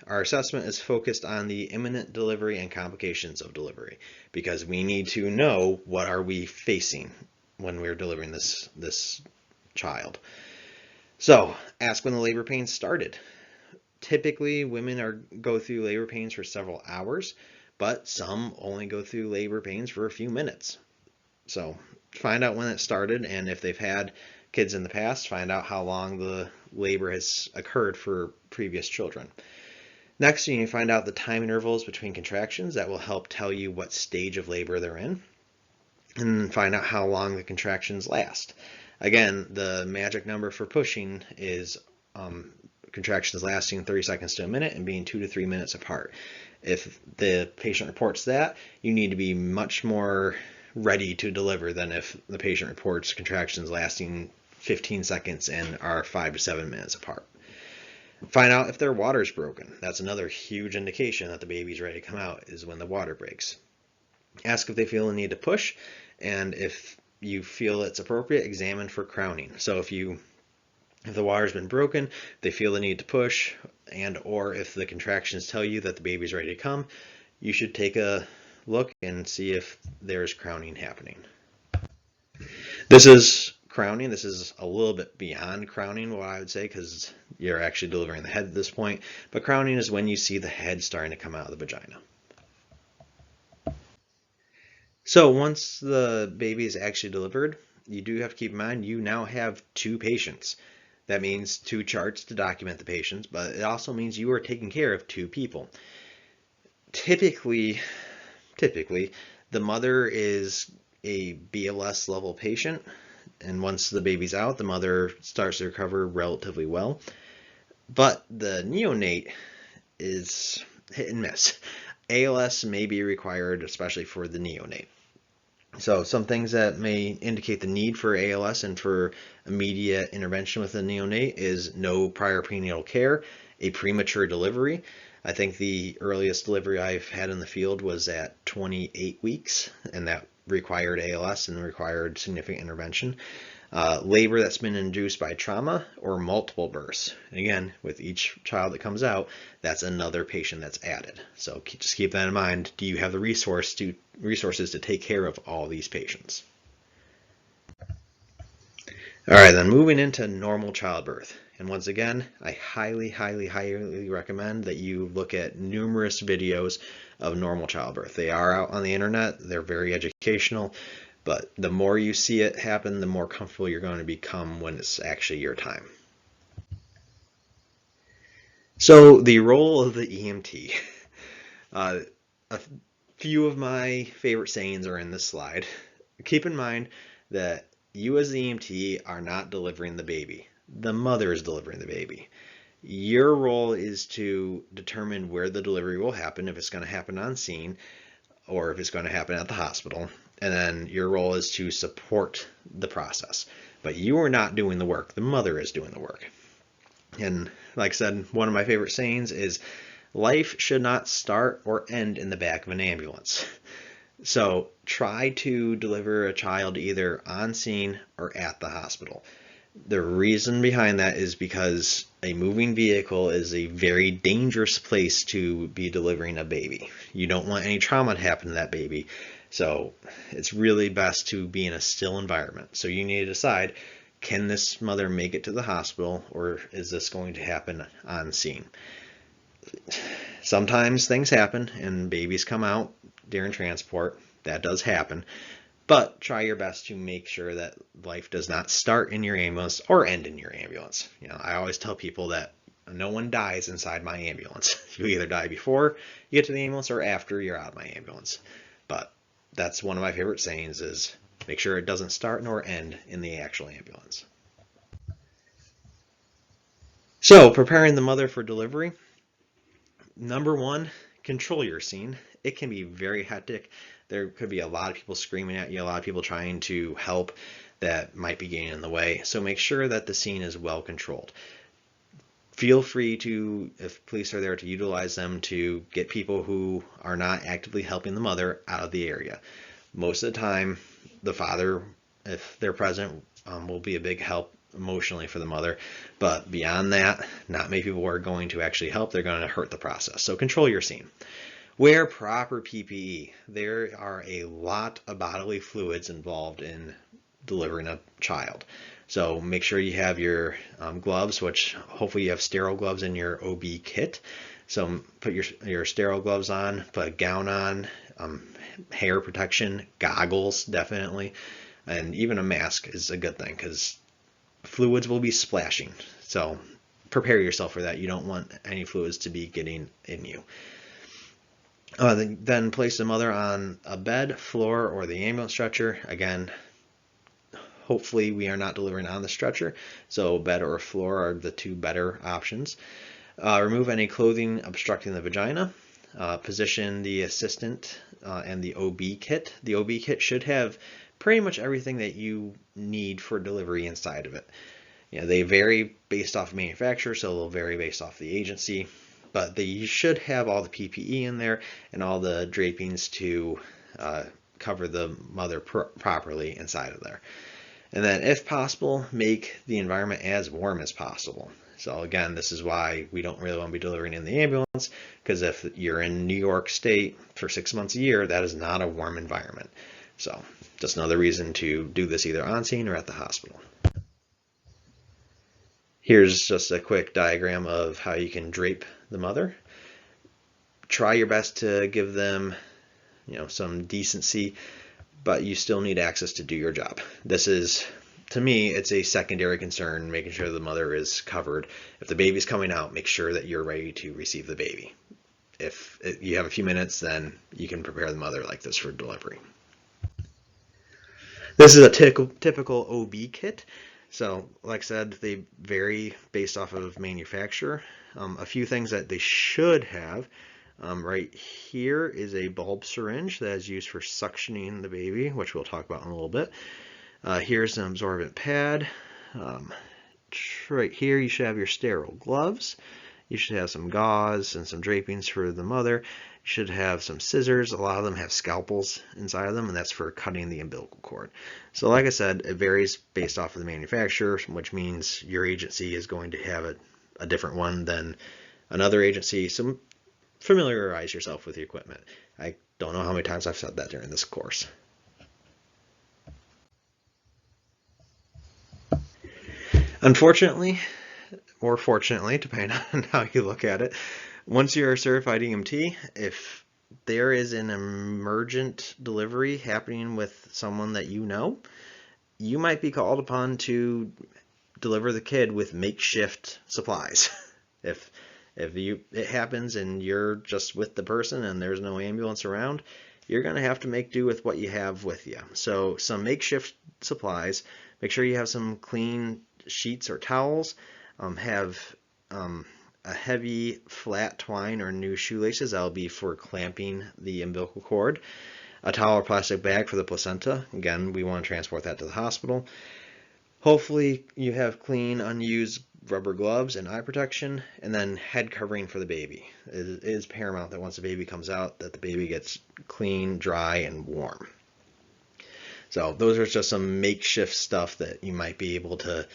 Our assessment is focused on the imminent delivery and complications of delivery, because we need to know what are we facing when we're delivering this child. So ask when the labor pains started. Typically, women go through labor pains for several hours, but some only go through labor pains for a few minutes. So find out when it started, and if they've had kids in the past, find out how long the labor has occurred for previous children. Next, you need to find out the time intervals between contractions. That will help tell you what stage of labor they're in. And find out how long the contractions last. Again, the magic number for pushing is contractions lasting 30 seconds to a minute and being 2 to 3 minutes apart. If the patient reports that, you need to be much more ready to deliver than if the patient reports contractions lasting 15 seconds and are 5 to 7 minutes apart. Find out if their water's broken. That's another huge indication that the baby's ready to come out, is when the water breaks. Ask if they feel the need to push, and if you feel it's appropriate, examine for crowning. So if the water's been broken, they feel the need to push, and or if the contractions tell you that the baby's ready to come, you should take a look and see if there's crowning happening. This is crowning. This is a little bit beyond crowning, what I would say, because you're actually delivering the head at this point. But crowning is when you see the head starting to come out of the vagina. So once the baby is actually delivered, you do have to keep in mind you now have 2 patients. That means 2 charts to document the patients, but it also means you are taking care of 2 people. Typically, the mother is a BLS level patient, and once the baby's out, the mother starts to recover relatively well. But the neonate is hit and miss. ALS may be required, especially for the neonate. So some things that may indicate the need for ALS and for immediate intervention with the neonate is no prior prenatal care, a premature delivery. I think the earliest delivery I've had in the field was at 28 weeks, and that required ALS and required significant intervention. Labor that's been induced by trauma or multiple births. And again, with each child that comes out, that's another patient that's added. So just keep that in mind. Do you have the resources to take care of all these patients? All right, then moving into normal childbirth. And once again, I highly recommend that you look at numerous videos of normal childbirth. They are out on the internet. They're very educational. But the more you see it happen, the more comfortable you're going to become when it's actually your time. So the role of the EMT. A few of my favorite sayings are in this slide. Keep in mind that you as the EMT are not delivering the baby. The mother is delivering the baby. Your role is to determine where the delivery will happen, if it's going to happen on scene or if it's going to happen at the hospital. And then your role is to support the process. But you are not doing the work. The mother is doing the work. And like I said, one of my favorite sayings is, life should not start or end in the back of an ambulance. So try to deliver a child either on scene or at the hospital. The reason behind that is because a moving vehicle is a very dangerous place to be delivering a baby. You don't want any trauma to happen to that baby. So it's really best to be in a still environment. So you need to decide, Can this mother make it to the hospital, or is this going to happen on scene? Sometimes things happen and babies come out during transport. That does happen. But try your best to make sure that life does not start in your ambulance or end in your ambulance. I always tell people that no one dies inside my ambulance. You either die before you get to the ambulance or after you're out of my ambulance. But that's one of my favorite sayings, is make sure it doesn't start nor end in the actual ambulance. So, preparing the mother for delivery. Number one, control your scene. It can be very hectic. There could be a lot of people screaming at you, a lot of people trying to help that might be getting in the way. So make sure that the scene is well controlled. Feel free to, if police are there, to utilize them to get people who are not actively helping the mother out of the area. Most of the time, the father, if they're present, will be a big help emotionally for the mother. But beyond that, not many people are going to actually help. They're going to hurt the process. So control your scene. Wear proper PPE. There are a lot of bodily fluids involved in delivering a child. So make sure you have your gloves, which hopefully you have sterile gloves in your OB kit. So put your sterile gloves on, put a gown on, hair protection, goggles definitely, and even a mask is a good thing because fluids will be splashing. So prepare yourself for that. You don't want any fluids to be getting in you. Then place the mother on a bed, floor, or the ambulance stretcher. Again, hopefully we are not delivering on the stretcher, so bed or floor are the two better options. Remove any clothing obstructing the vagina. Position the assistant and the OB kit. The OB kit should have pretty much everything that you need for delivery inside of it. They vary based off manufacturer, so they'll vary based off the agency, but they should have all the PPE in there and all the drapings to cover the mother properly inside of there. And then if possible, make the environment as warm as possible. So again, this is why we don't really want to be delivering in the ambulance, because if you're in New York State for 6 months a year, that is not a warm environment. So just another reason to do this either on scene or at the hospital. Here's just a quick diagram of how you can drape the mother. Try your best to give them, some decency, but you still need access to do your job. This is, to me, it's a secondary concern, making sure the mother is covered. If the baby's coming out, make sure that you're ready to receive the baby. If you have a few minutes, then you can prepare the mother like this for delivery. This is a typical OB kit. So, like I said, they vary based off of manufacturer. A few things that they should have. Right here is a bulb syringe that is used for suctioning the baby, which we'll talk about in a little bit. Here's an absorbent pad. Right here you should have your sterile gloves. You should have some gauze and some drapings for the mother. You should have some scissors. A lot of them have scalpels inside of them, and that's for cutting the umbilical cord. So like I said, it varies based off of the manufacturer, which means your agency is going to have a different one than another agency. So familiarize yourself with the equipment. I don't know how many times I've said that during this course. Unfortunately, or fortunately, depending on how you look at it, once you're a certified EMT, if there is an emergent delivery happening with someone that you might be called upon to deliver the kid with makeshift supplies. If it happens and you're just with the person and there's no ambulance around, you're going to have to make do with what you have with you. So some makeshift supplies. Make sure you have some clean sheets or towels. Have a heavy flat twine or new shoelaces. That'll be for clamping the umbilical cord. A towel or plastic bag for the placenta. Again, we want to transport that to the hospital. Hopefully you have clean, unused rubber gloves and eye protection, and then head covering for the baby. It is paramount that once the baby comes out, that the baby gets clean, dry, and warm. So those are just some makeshift stuff that you might be able to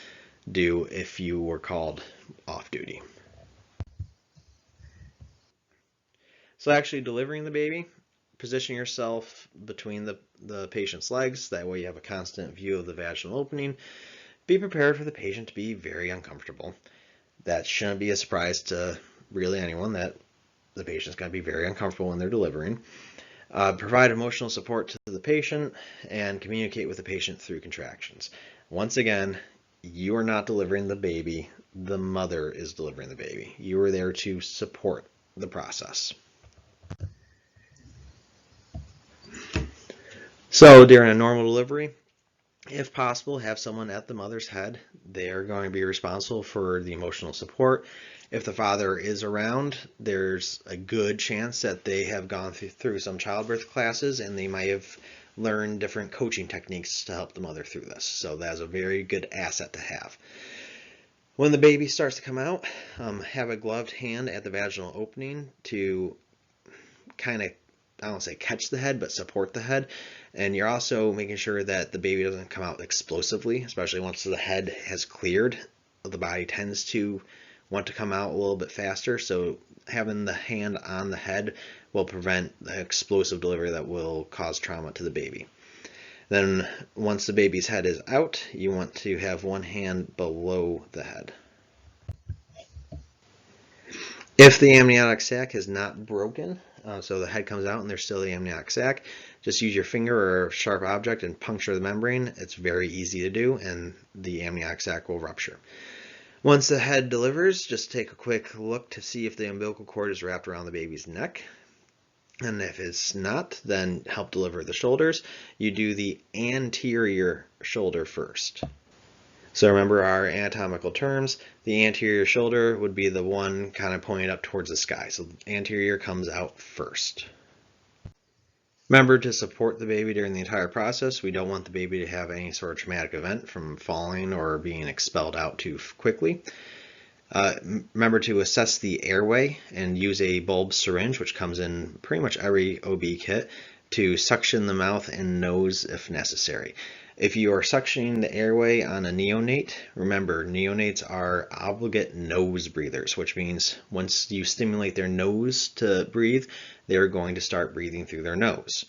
do if you were called off duty. So actually delivering the baby, position yourself between the patient's legs. That way you have a constant view of the vaginal opening. Be prepared for the patient to be very uncomfortable. That shouldn't be a surprise to really anyone that the patient's going to be very uncomfortable when they're delivering. Provide emotional support to the patient and communicate with the patient through contractions. Once again, you are not delivering the baby, the mother is delivering the baby. You are there to support the process. So during a normal delivery, if possible, have someone at the mother's head. They are going to be responsible for the emotional support. If the father is around, there's a good chance that they have gone through some childbirth classes and they might have learned different coaching techniques to help the mother through this. So that's a very good asset to have. When the baby starts to come out, have a gloved hand at the vaginal opening to kind of, I don't say catch the head, but support the head. And you're also making sure that the baby doesn't come out explosively, especially once the head has cleared. The body tends to want to come out a little bit faster, so having the hand on the head will prevent the explosive delivery that will cause trauma to the baby. Then once the baby's head is out, you want to have one hand below the head. If the amniotic sac is not broken, so the head comes out and there's still the amniotic sac, just use your finger or a sharp object and puncture the membrane. It's very easy to do and the amniotic sac will rupture. Once the head delivers, just take a quick look to see if the umbilical cord is wrapped around the baby's neck. And if it's not, then help deliver the shoulders. You do the anterior shoulder first. So remember our anatomical terms. The anterior shoulder would be the one kind of pointed up towards the sky. So the anterior comes out first. Remember to support the baby during the entire process. We don't want the baby to have any sort of traumatic event from falling or being expelled out too quickly. Remember to assess the airway and use a bulb syringe, which comes in pretty much every OB kit, to suction the mouth and nose if necessary. If you are suctioning the airway on a neonate, remember neonates are obligate nose breathers, which means once you stimulate their nose to breathe, they're going to start breathing through their nose.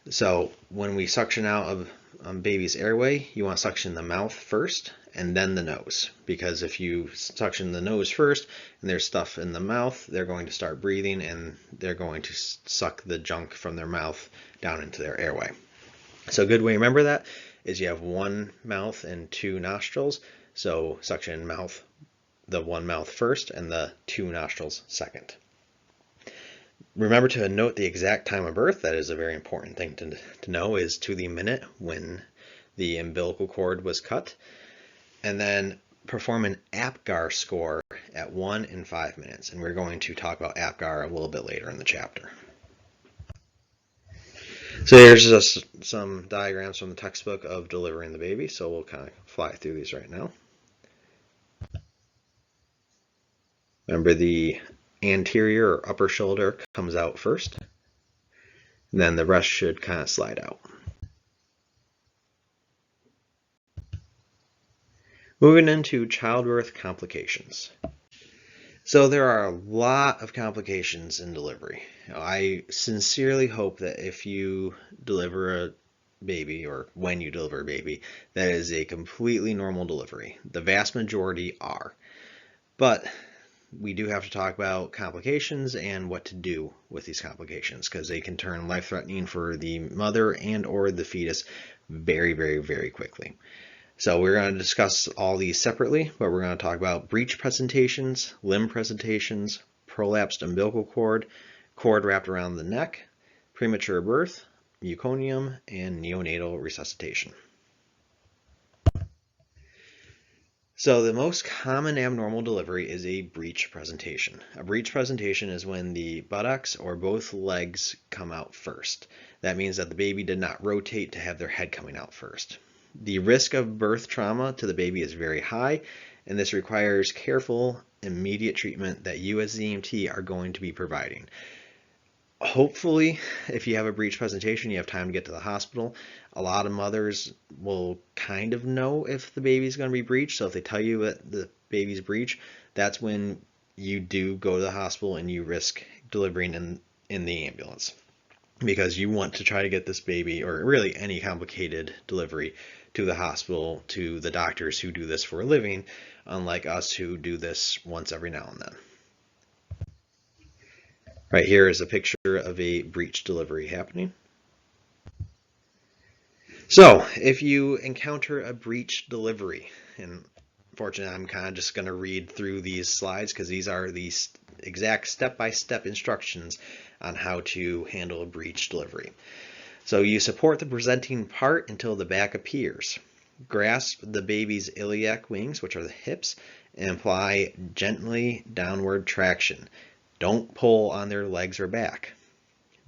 So when we suction out a baby's airway, you want to suction the mouth first and then the nose, because if you suction the nose first and there's stuff in the mouth, they're going to start breathing and they're going to suck the junk from their mouth down into their airway. So a good way to remember that is you have one mouth and two nostrils. So suction mouth, the one mouth first and the two nostrils second. Remember to note the exact time of birth. That is a very important thing to know, is to the minute when the umbilical cord was cut. And then perform an APGAR score at 1 and 5 minutes. And we're going to talk about APGAR a little bit later in the chapter. So here's just some diagrams from the textbook of delivering the baby. So we'll kind of fly through these right now. Remember the anterior or upper shoulder comes out first. And then the rest should kind of slide out. Moving into childbirth complications. So there are a lot of complications in delivery. I sincerely hope that if you deliver a baby, or when you deliver a baby, that is a completely normal delivery. The vast majority are. But we do have to talk about complications and what to do with these complications, because they can turn life-threatening for the mother and or the fetus very, very, very quickly. So we're going to discuss all these separately, but we're going to talk about breech presentations, limb presentations, prolapsed umbilical cord, cord wrapped around the neck, premature birth, meconium, and neonatal resuscitation. So the most common abnormal delivery is a breech presentation. A breech presentation is when the buttocks or both legs come out first. That means that the baby did not rotate to have their head coming out first. The risk of birth trauma to the baby is very high, and this requires careful, immediate treatment that you as the EMT are going to be providing. Hopefully, if you have a breech presentation, you have time to get to the hospital. A lot of mothers will kind of know if the baby's going to be breeched, so if they tell you that the baby's breech, that's when you do go to the hospital and you risk delivering in the ambulance. because you want to try to get this baby, or really any complicated delivery, to the hospital, to the doctors who do this for a living, unlike us who do this once every now and then. Right here is a picture of a breech delivery happening. So if you encounter a breech delivery, and unfortunately I'm kind of just going to read through these slides because these are the exact step-by-step instructions on how to handle a breech delivery. So you support the presenting part until the back appears. Grasp the baby's iliac wings, which are the hips, and apply gently downward traction. Don't pull on their legs or back.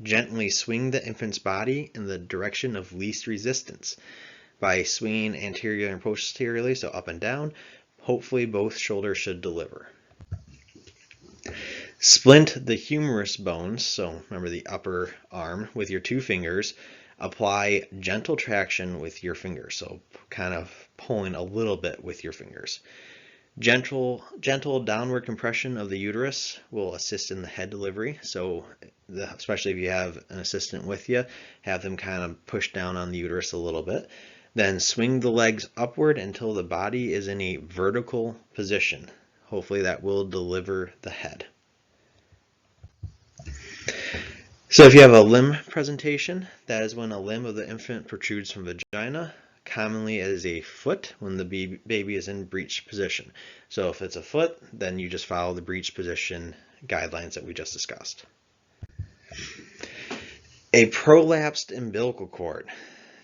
Gently swing the infant's body in the direction of least resistance. By swinging anteriorly and posteriorly, so up and down, hopefully both shoulders should deliver. Splint the humerus bones, so remember the upper arm, with your 2 fingers. Apply gentle traction with your fingers, so kind of pulling a little bit with your fingers. Gentle downward compression of the uterus will assist in the head delivery, so especially if you have an assistant with you, have them kind of push down on the uterus a little bit. Then swing the legs upward until the body is in a vertical position. Hopefully that will deliver the head. So if you have a limb presentation, that is when a limb of the infant protrudes from vagina, commonly as a foot when the baby is in breech position. So if it's a foot, then you just follow the breech position guidelines that we just discussed. A prolapsed umbilical cord.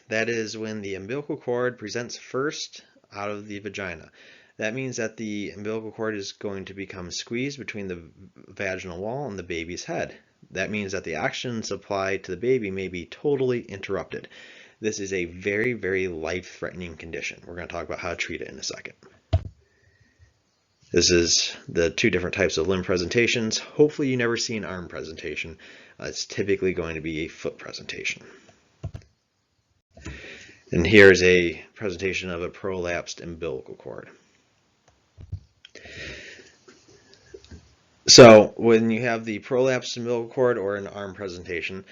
That is when the umbilical cord presents first out of the vagina. That means that the umbilical cord is going to become squeezed between the vaginal wall and the baby's head. That means that the oxygen supply to the baby may be totally interrupted. This is a very, very life-threatening condition. We're going to talk about how to treat it in a second. This is the 2 different types of limb presentations. Hopefully you never see an arm presentation. It's typically going to be a foot presentation. And here's a presentation of a prolapsed umbilical cord. So when you have the prolapsed umbilical cord or an arm presentation,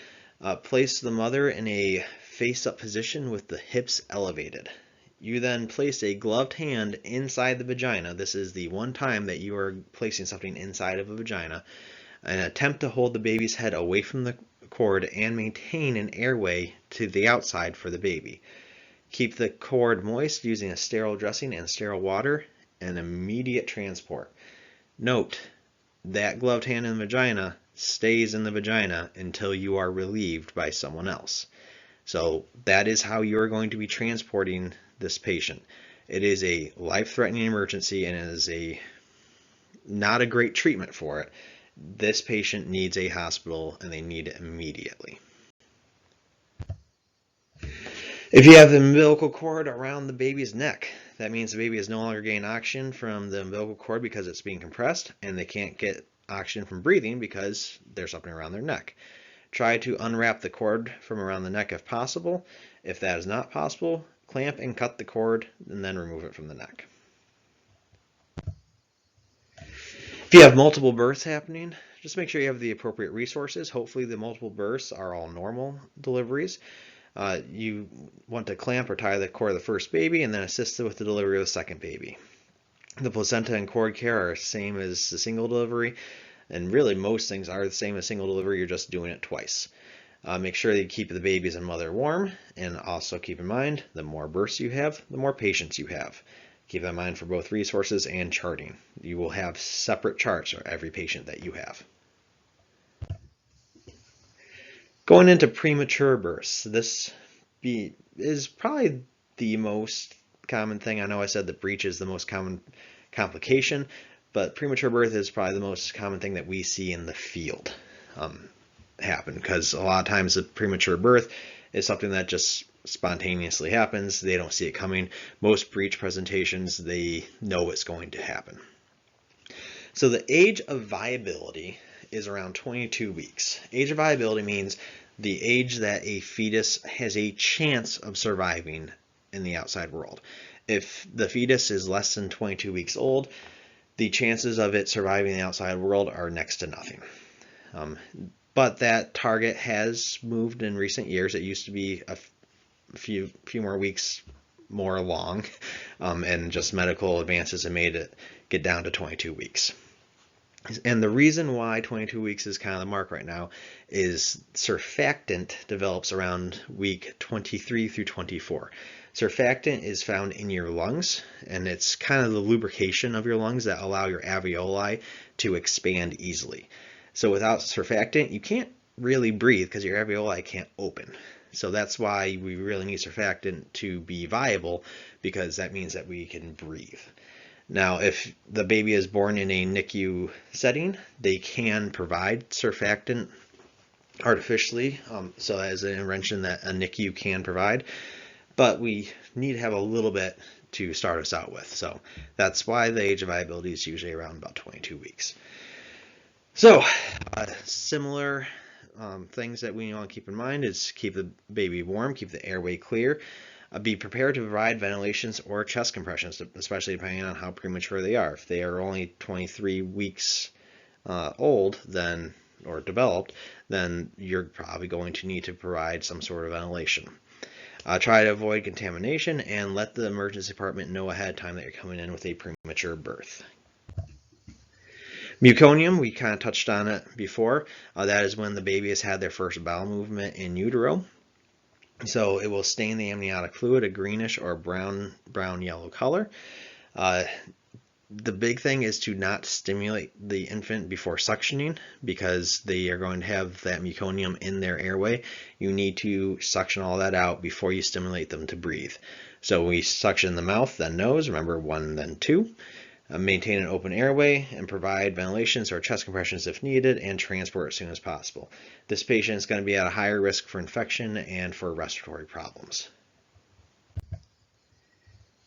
place the mother in a face-up position with the hips elevated. You then place a gloved hand inside the vagina. This is the one time that you are placing something inside of a vagina, and attempt to hold the baby's head away from the cord and maintain an airway to the outside for the baby. Keep the cord moist using a sterile dressing and sterile water, and immediate transport. Note, that gloved hand in the vagina stays in the vagina until you are relieved by someone else. So that is how you're going to be transporting this patient. It is a life-threatening emergency, and it is not a great treatment for it. This patient needs a hospital, and they need it immediately. If you have the umbilical cord around the baby's neck, that means the baby is no longer getting oxygen from the umbilical cord because it's being compressed, and they can't get oxygen from breathing because there's something around their neck. Try to unwrap the cord from around the neck if possible. If that is not possible, clamp and cut the cord and then remove it from the neck. If you have multiple births happening, just make sure you have the appropriate resources. Hopefully the multiple births are all normal deliveries. You want to clamp or tie the cord of the first baby and then assist with the delivery of the second baby. The placenta and cord care are the same as the single delivery, and really most things are the same as single delivery, you're just doing it twice. Make sure that you keep the babies and mother warm, and also keep in mind the more births you have, the more patients you have. Keep that in mind for both resources and charting. You will have separate charts for every patient that you have. Going into premature births, this is probably the most common thing. I know I said that breech is the most common complication, but premature birth is probably the most common thing that we see in the field happen, because a lot of times the premature birth is something that just spontaneously happens. They don't see it coming. Most breech presentations, they know it's going to happen. So the age of viability is around 22 weeks. Age of viability means the age that a fetus has a chance of surviving in the outside world. If the fetus is less than 22 weeks old, the chances of it surviving the outside world are next to nothing. but that target has moved in recent years. It used to be a few more weeks more long, and just medical advances have made it get down to 22 weeks. And the reason why 22 weeks is kind of the mark right now is surfactant develops around week 23 through 24. Surfactant is found in your lungs, and it's kind of the lubrication of your lungs that allow your alveoli to expand easily. So without surfactant, you can't really breathe because your alveoli can't open. So that's why we really need surfactant to be viable, because that means that we can breathe. Now, if the baby is born in a NICU setting, they can provide surfactant artificially, so as an intervention that a NICU can provide, but we need to have a little bit to start us out with. So that's why the age of viability is usually around about 22 weeks. So similar things that we want to keep in mind is keep the baby warm, keep the airway clear. Be prepared to provide ventilations or chest compressions, especially depending on how premature they are. If they are only 23 weeks old, then or developed, then you're probably going to need to provide some sort of ventilation. Try to avoid contamination and let the emergency department know ahead of time that you're coming in with a premature birth. Meconium, we kind of touched on it before. That is when the baby has had their first bowel movement in utero. So it will stain the amniotic fluid a greenish or brown yellow color. The big thing is to not stimulate the infant before suctioning, because they are going to have that meconium in their airway. You need to suction all that out before you stimulate them to breathe. So we suction the mouth, then nose, remember 1, then 2. Maintain an open airway and provide ventilations or chest compressions if needed, and transport as soon as possible. This patient is going to be at a higher risk for infection and for respiratory problems.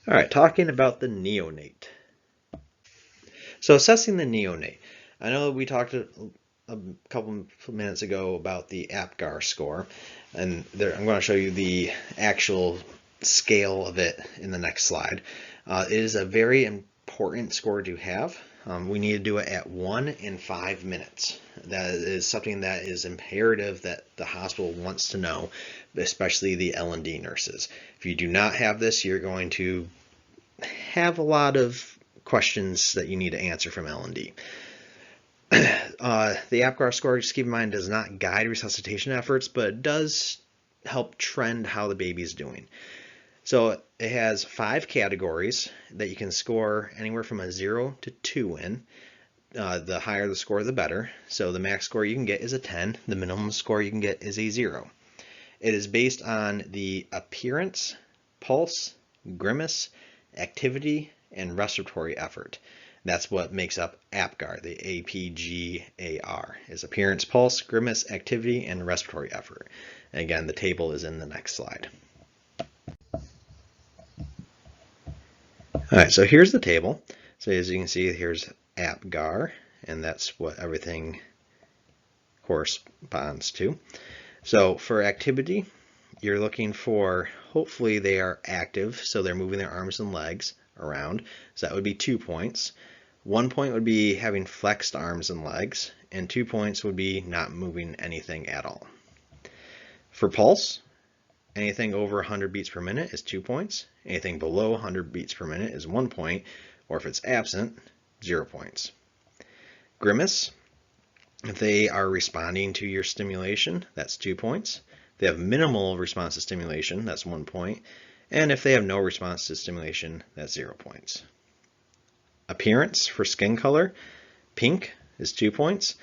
All right, talking about the neonate. So assessing the neonate. I know we talked a couple minutes ago about the APGAR score, and I'm going to show you the actual scale of it in the next slide. It is a very important score to have. We need to do it at 1 and 5 minutes. That is something that is imperative that the hospital wants to know, especially the L&D nurses. If you do not have this, you're going to have a lot of questions that you need to answer from L&D. The APGAR score, just keep in mind, does not guide resuscitation efforts, but it does help trend how the baby's doing. So it has 5 categories that you can score anywhere from a 0 to 2 in. The higher the score, the better. So the max score you can get is a 10. The minimum score you can get is a 0. It is based on the appearance, pulse, grimace, activity, and respiratory effort. That's what makes up APGAR. The APGAR is appearance, pulse, grimace, activity, and respiratory effort. And again, the table is in the next slide. All right, so here's the table. So as you can see, here's APGAR, and that's what everything corresponds to. So for activity, you're looking for, hopefully they are active, so they're moving their arms and legs around. So that would be 2 points. 1 point would be having flexed arms and legs, and 2 points would be not moving anything at all. For pulse, anything over 100 beats per minute is 2 points. Anything below 100 beats per minute is 1 point, or if it's absent, 0 points. Grimace, if they are responding to your stimulation, that's 2 points. If they have minimal response to stimulation, that's 1 point. And if they have no response to stimulation, that's 0 points. Appearance for skin color, pink is 2 points.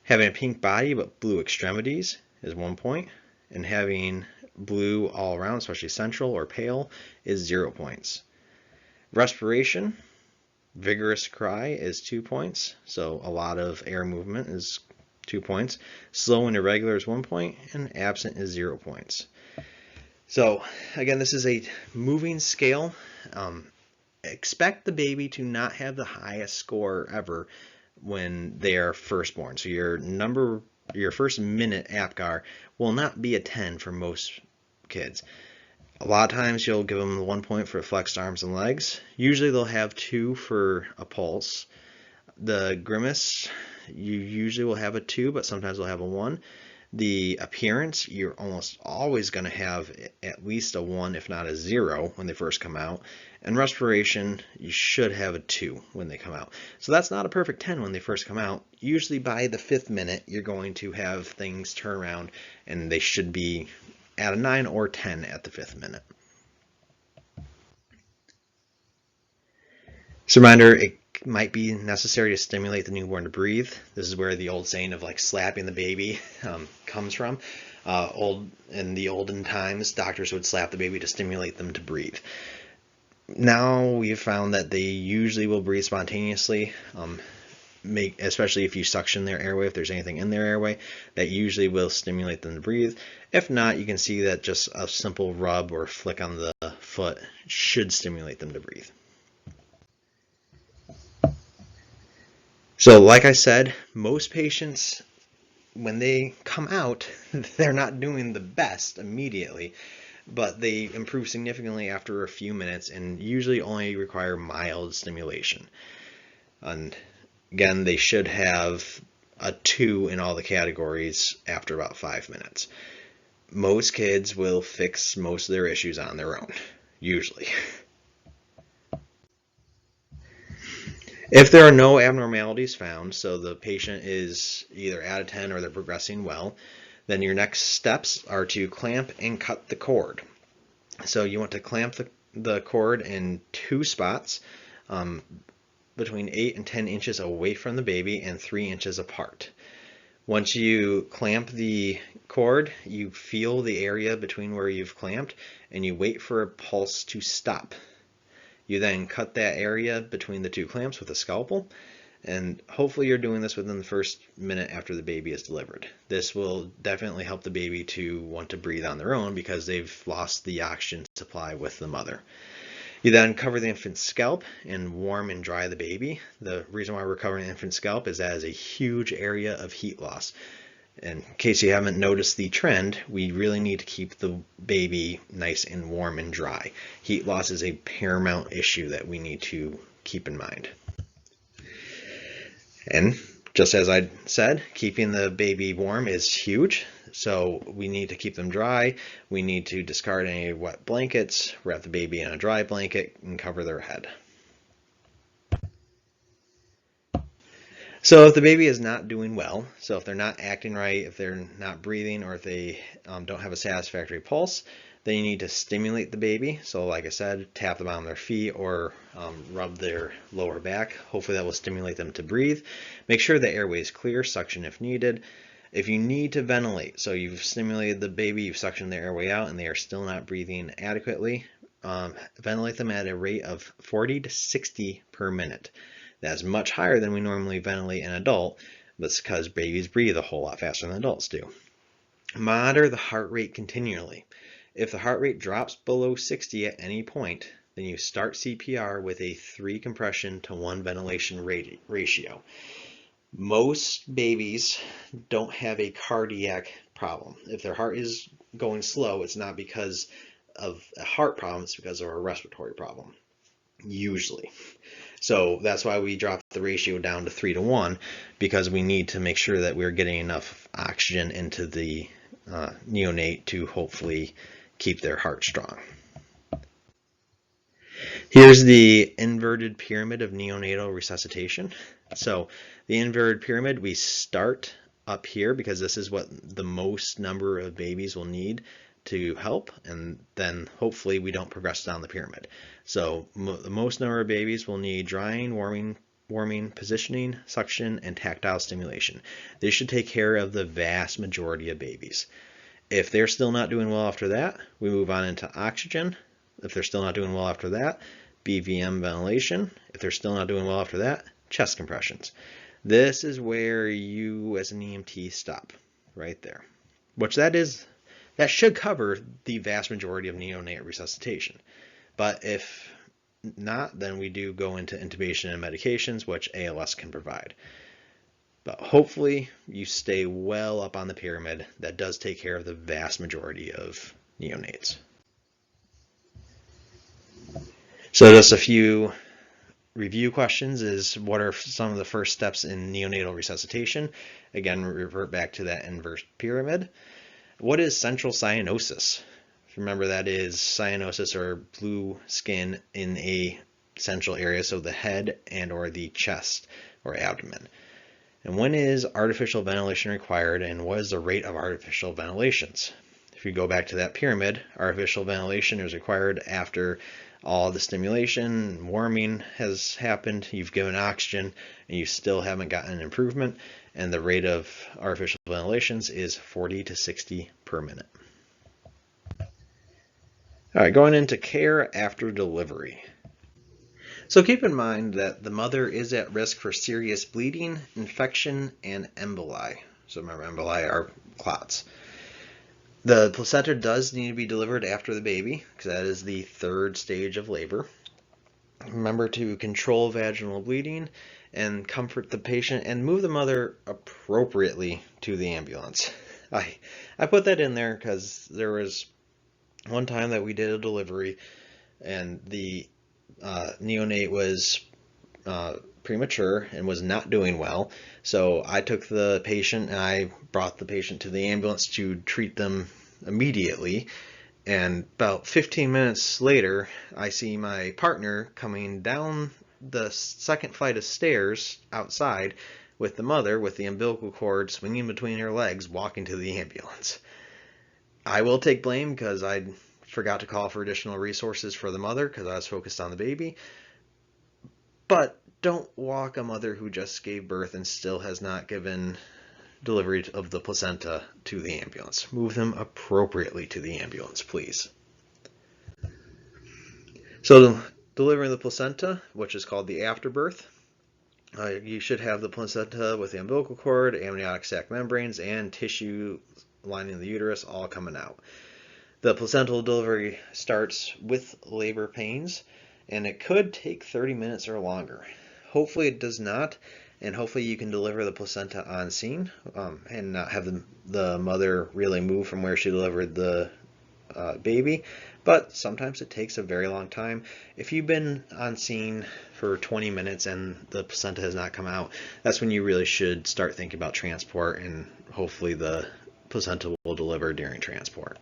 Having a pink body but blue extremities is 1 point. And having blue all around, especially central or pale, is 0 points. Respiration, vigorous cry is 2 points. So a lot of air movement is 2 points. Slow and irregular is 1 point, and absent is 0 points. So again, this is a moving scale. Expect the baby to not have the highest score ever when they are first born. So your first minute APGAR will not be a 10 for most kids. A lot of times you'll give them 1 point for flexed arms and legs. Usually they'll have 2 for a pulse. The grimace, you usually will have a 2, but sometimes we'll have a 1. The appearance, you're almost always going to have at least a 1, if not a 0, when they first come out. And respiration, you should have a 2 when they come out. So that's not a perfect 10 when they first come out. Usually by the 5th minute, you're going to have things turn around, and they should be at a 9 or 10 at the 5th minute. So reminder, it might be necessary to stimulate the newborn to breathe. This is where the old saying of like slapping the baby comes from. In the olden times, doctors would slap the baby to stimulate them to breathe. Now we've found that they usually will breathe spontaneously, especially if you suction their airway, if there's anything in their airway, that usually will stimulate them to breathe. If not, you can see that just a simple rub or flick on the foot should stimulate them to breathe. So like I said, most patients, when they come out, they're not doing the best immediately, but they improve significantly after a few minutes and usually only require mild stimulation. And again, they should have a 2 in all the categories after about 5 minutes. Most kids will fix most of their issues on their own, usually. If there are no abnormalities found, so the patient is either at a 10 or they're progressing well, then your next steps are to clamp and cut the cord. So you want to clamp the cord in 2 spots, between 8 and 10 inches away from the baby and 3 inches apart. Once you clamp the cord, you feel the area between where you've clamped and you wait for a pulse to stop. You then cut that area between the 2 clamps with a scalpel, and hopefully you're doing this within the first minute after the baby is delivered. This will definitely help the baby to want to breathe on their own because they've lost the oxygen supply with the mother. You then cover the infant's scalp and warm and dry the baby. The reason why we're covering the infant's scalp is that is a huge area of heat loss. In case you haven't noticed the trend, we really need to keep the baby nice and warm and dry. Heat loss is a paramount issue that we need to keep in mind. And just as I said, keeping the baby warm is huge. So we need to keep them dry. We need to discard any wet blankets, wrap the baby in a dry blanket, and cover their head. So if the baby is not doing well, so if they're not acting right, if they're not breathing, or if they don't have a satisfactory pulse, then you need to stimulate the baby. So like I said, tap them on their feet or rub their lower back. Hopefully that will stimulate them to breathe. Make sure the airway is clear, suction if needed. If you need to ventilate, so you've stimulated the baby, you've suctioned the airway out, and they are still not breathing adequately, ventilate them at a rate of 40 to 60 per minute. That's much higher than we normally ventilate an adult. That's because babies breathe a whole lot faster than adults do. Monitor the heart rate continually. If the heart rate drops below 60 at any point, then you start CPR with a 3 compression to 1 ventilation ratio. Most babies don't have a cardiac problem. If their heart is going slow, it's not because of a heart problem, it's because of a respiratory problem, usually. So that's why we drop the ratio down to 3 to 1, because we need to make sure that we're getting enough oxygen into the neonate to hopefully keep their heart strong. Here's the inverted pyramid of neonatal resuscitation. So the inverted pyramid, we start up here because this is what the most number of babies will need to help, and then hopefully we don't progress down the pyramid. So the most number of babies will need drying, warming, positioning, suction, and tactile stimulation. This should take care of the vast majority of babies. If they're still not doing well after that, we move on into oxygen. If they're still not doing well after that, BVM ventilation. If they're still not doing well after that, chest compressions. This is where you as an EMT stop, right there. That should cover the vast majority of neonate resuscitation. But if not, then we do go into intubation and medications, which ALS can provide. But hopefully you stay well up on the pyramid. That does take care of the vast majority of neonates. So just a few review questions is, what are some of the first steps in neonatal resuscitation? Again, revert back to that inverse pyramid. What is central cyanosis? Remember, that is cyanosis, or blue skin in a central area, so the head and or the chest or abdomen. And when is artificial ventilation required, and what is the rate of artificial ventilations? If you go back to that pyramid, artificial ventilation is required after all the stimulation, warming has happened, you've given oxygen, and you still haven't gotten an improvement, and the rate of artificial ventilations is 40 to 60 per minute. All right, going into care after delivery. So keep in mind that the mother is at risk for serious bleeding, infection, and emboli. So remember, emboli are clots. The placenta does need to be delivered after the baby, because that is the third stage of labor. Remember to control vaginal bleeding and comfort the patient and move the mother appropriately to the ambulance. I put that in there because there was one time that we did a delivery and the neonate was premature and was not doing well. So I took the patient and I brought the patient to the ambulance to treat them immediately. And about 15 minutes later, I see my partner coming down the second flight of stairs outside with the mother with the umbilical cord swinging between her legs, walking to the ambulance. I will take blame because I forgot to call for additional resources for the mother because I was focused on the baby. But don't walk a mother who just gave birth and still has not given delivery of the placenta to the ambulance. Move them appropriately to the ambulance, please. So delivering the placenta, which is called the afterbirth, you should have the placenta with the umbilical cord, amniotic sac membranes, and tissue lining the uterus all coming out. The placental delivery starts with labor pains, and it could take 30 minutes or longer. Hopefully it does not, and hopefully you can deliver the placenta on scene and not have the mother really move from where she delivered the baby. But sometimes it takes a very long time. If you've been on scene for 20 minutes and the placenta has not come out, that's when you really should start thinking about transport, and hopefully the placenta will deliver during transport.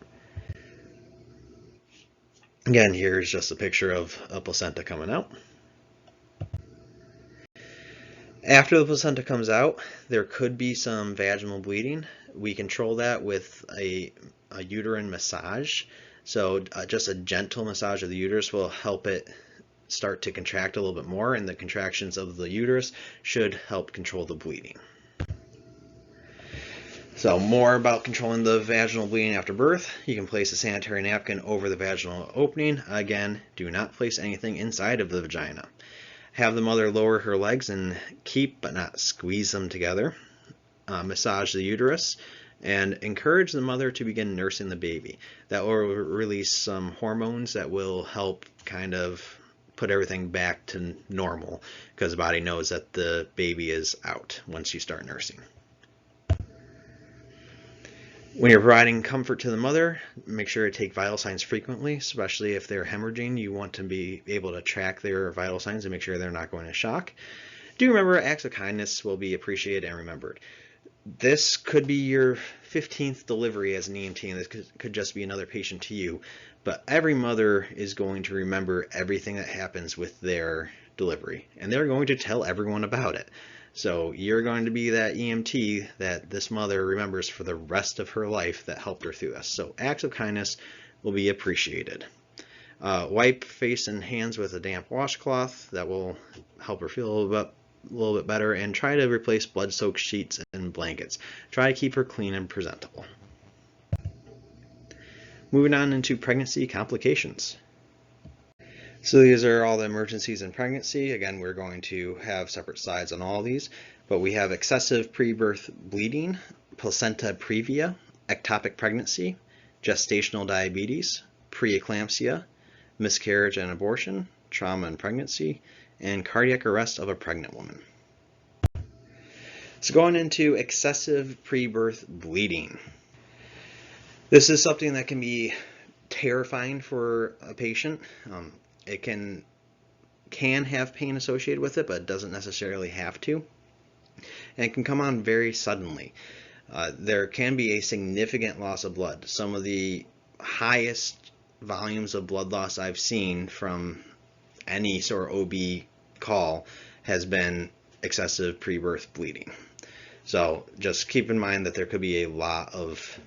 Again, here's just a picture of a placenta coming out. After the placenta comes out, there could be some vaginal bleeding. We control that with a uterine massage. So just a gentle massage of the uterus will help it start to contract a little bit more, and the contractions of the uterus should help control the bleeding. So more about controlling the vaginal bleeding after birth. You can place a sanitary napkin over the vaginal opening. Again, do not place anything inside of the vagina. Have the mother lower her legs and keep but not squeeze them together. Massage the uterus and encourage the mother to begin nursing the baby. That will release some hormones that will help kind of put everything back to normal, because the body knows that the baby is out once you start nursing. When you're providing comfort to the mother, make sure to take vital signs frequently, especially if they're hemorrhaging. You want to be able to track their vital signs and make sure they're not going to shock. Do remember, acts of kindness will be appreciated and remembered. This could be your 15th delivery as an EMT, and this could just be another patient to you, but every mother is going to remember everything that happens with their delivery, and they're going to tell everyone about it. So you're going to be that EMT that this mother remembers for the rest of her life that helped her through this. So acts of kindness will be appreciated. Wipe face and hands with a damp washcloth. That will help her feel a little bit better, and try to replace blood-soaked sheets and blankets. Try to keep her clean and presentable. Moving on into pregnancy complications. So these are all the emergencies in pregnancy. Again, we're going to have separate slides on all these, but we have excessive pre-birth bleeding, placenta previa, ectopic pregnancy, gestational diabetes, preeclampsia, miscarriage and abortion, trauma in pregnancy, and cardiac arrest of a pregnant woman. So going into excessive pre-birth bleeding. This is something that can be terrifying for a patient. It can can have pain associated with it, but it doesn't necessarily have to. And it can come on very suddenly. There can be a significant loss of blood. Some of the highest volumes of blood loss I've seen from any sort of OB call has been excessive pre-birth bleeding. So just keep in mind that there could be a lot of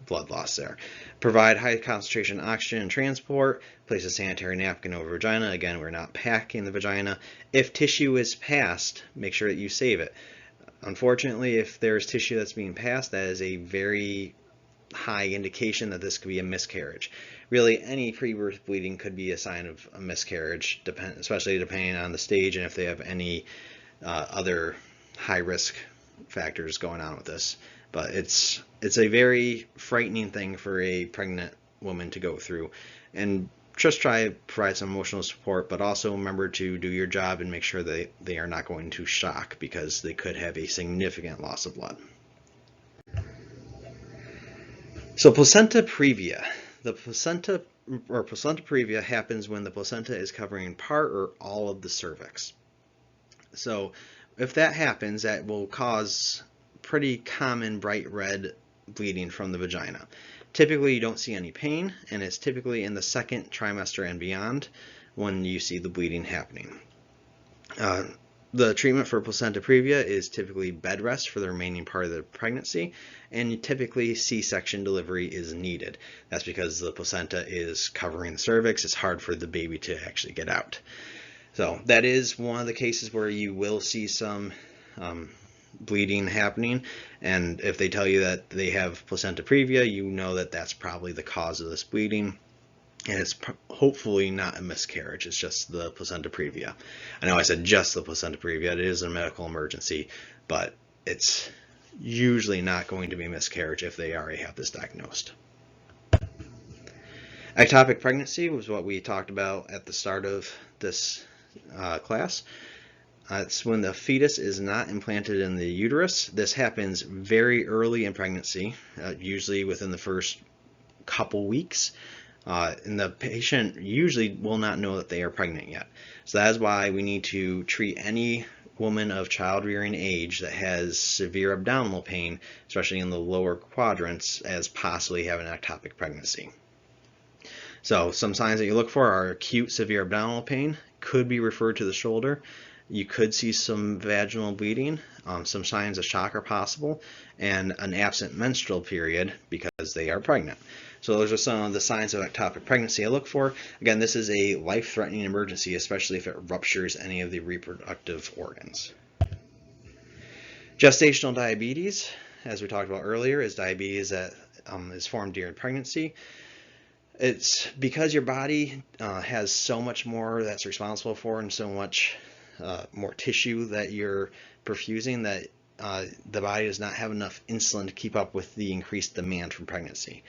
blood loss there. Provide high concentration oxygen and transport. Place a sanitary napkin over vagina. Again, we're not packing the vagina. If tissue is passed, make sure that you save it. Unfortunately, if there's tissue that's being passed, that is a very high indication that this could be a miscarriage. Really, any pre-birth bleeding could be a sign of a miscarriage, especially depending on the stage and if they have any other high-risk factors going on with this. But it's a very frightening thing for a pregnant woman to go through. And just try to provide some emotional support, but also remember to do your job and make sure that they are not going to shock, because they could have a significant loss of blood. So placenta previa. The placenta previa happens when the placenta is covering part or all of the cervix. So if that happens, that will cause pretty common bright red bleeding from the vagina. Typically, you don't see any pain, and it's typically in the second trimester and beyond when you see the bleeding happening. The treatment for placenta previa is typically bed rest for the remaining part of the pregnancy, and typically C-section delivery is needed. That's because the placenta is covering the cervix. It's hard for the baby to actually get out. So that is one of the cases where you will see some bleeding happening, and if they tell you that they have placenta previa, you know that that's probably the cause of this bleeding, and it's hopefully not a miscarriage. It's just the placenta previa. I know I said just the placenta previa. It is a medical emergency, but it's usually not going to be a miscarriage if they already have this diagnosed. Ectopic pregnancy was what we talked about at the start of this class. It's when the fetus is not implanted in the uterus. This happens very early in pregnancy, usually within the first couple weeks. And the patient usually will not know that they are pregnant yet. So that is why we need to treat any woman of child-rearing age that has severe abdominal pain, especially in the lower quadrants, as possibly having an ectopic pregnancy. So some signs that you look for are acute severe abdominal pain, could be referred to the shoulder. You could see some vaginal bleeding, some signs of shock are possible, and an absent menstrual period because they are pregnant. So those are some of the signs of ectopic pregnancy I look for. Again, this is a life-threatening emergency, especially if it ruptures any of the reproductive organs. Gestational diabetes, as we talked about earlier, is diabetes that is formed during pregnancy. It's because your body has so much more that's responsible for, and so much more tissue that you're perfusing, that the body does not have enough insulin to keep up with the increased demand from pregnancy.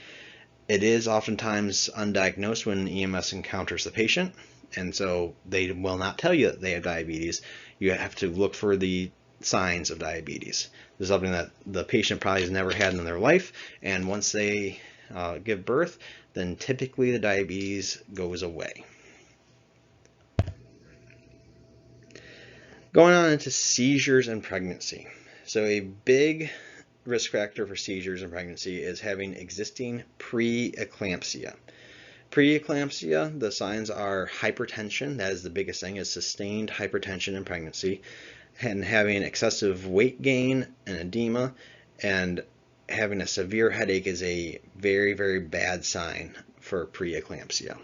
It is oftentimes undiagnosed when EMS encounters the patient, and so they will not tell you that they have diabetes. You have to look for the signs of diabetes. This is something that the patient probably has never had in their life, and once they give birth, then typically the diabetes goes away. Going on into seizures and pregnancy. So a big risk factor for seizures in pregnancy is having existing preeclampsia. Preeclampsia, the signs are hypertension. That is the biggest thing, is sustained hypertension in pregnancy, and having excessive weight gain and edema, and having a severe headache is a very, very bad sign for preeclampsia.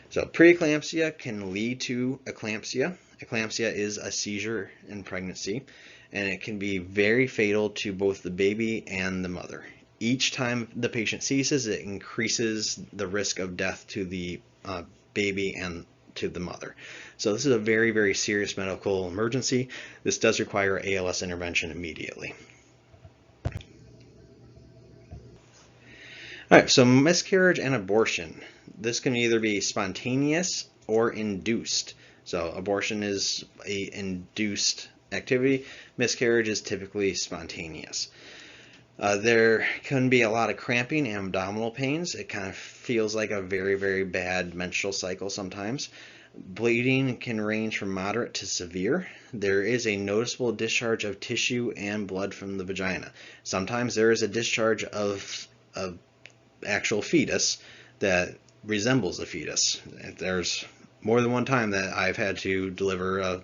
So preeclampsia can lead to eclampsia. Eclampsia is a seizure in pregnancy, and it can be very fatal to both the baby and the mother. Each time the patient seizes, it increases the risk of death to the baby and to the mother. So this is a very, very serious medical emergency. This does require ALS intervention immediately. All right, so miscarriage and abortion. This can either be spontaneous or induced. So abortion is an induced activity. Miscarriage is typically spontaneous. There can be a lot of cramping and abdominal pains. It kind of feels like a very, very bad menstrual cycle sometimes. Bleeding can range from moderate to severe. There is a noticeable discharge of tissue and blood from the vagina. Sometimes there is a discharge of actual fetus that resembles a fetus. There's more than one time that I've had to deliver a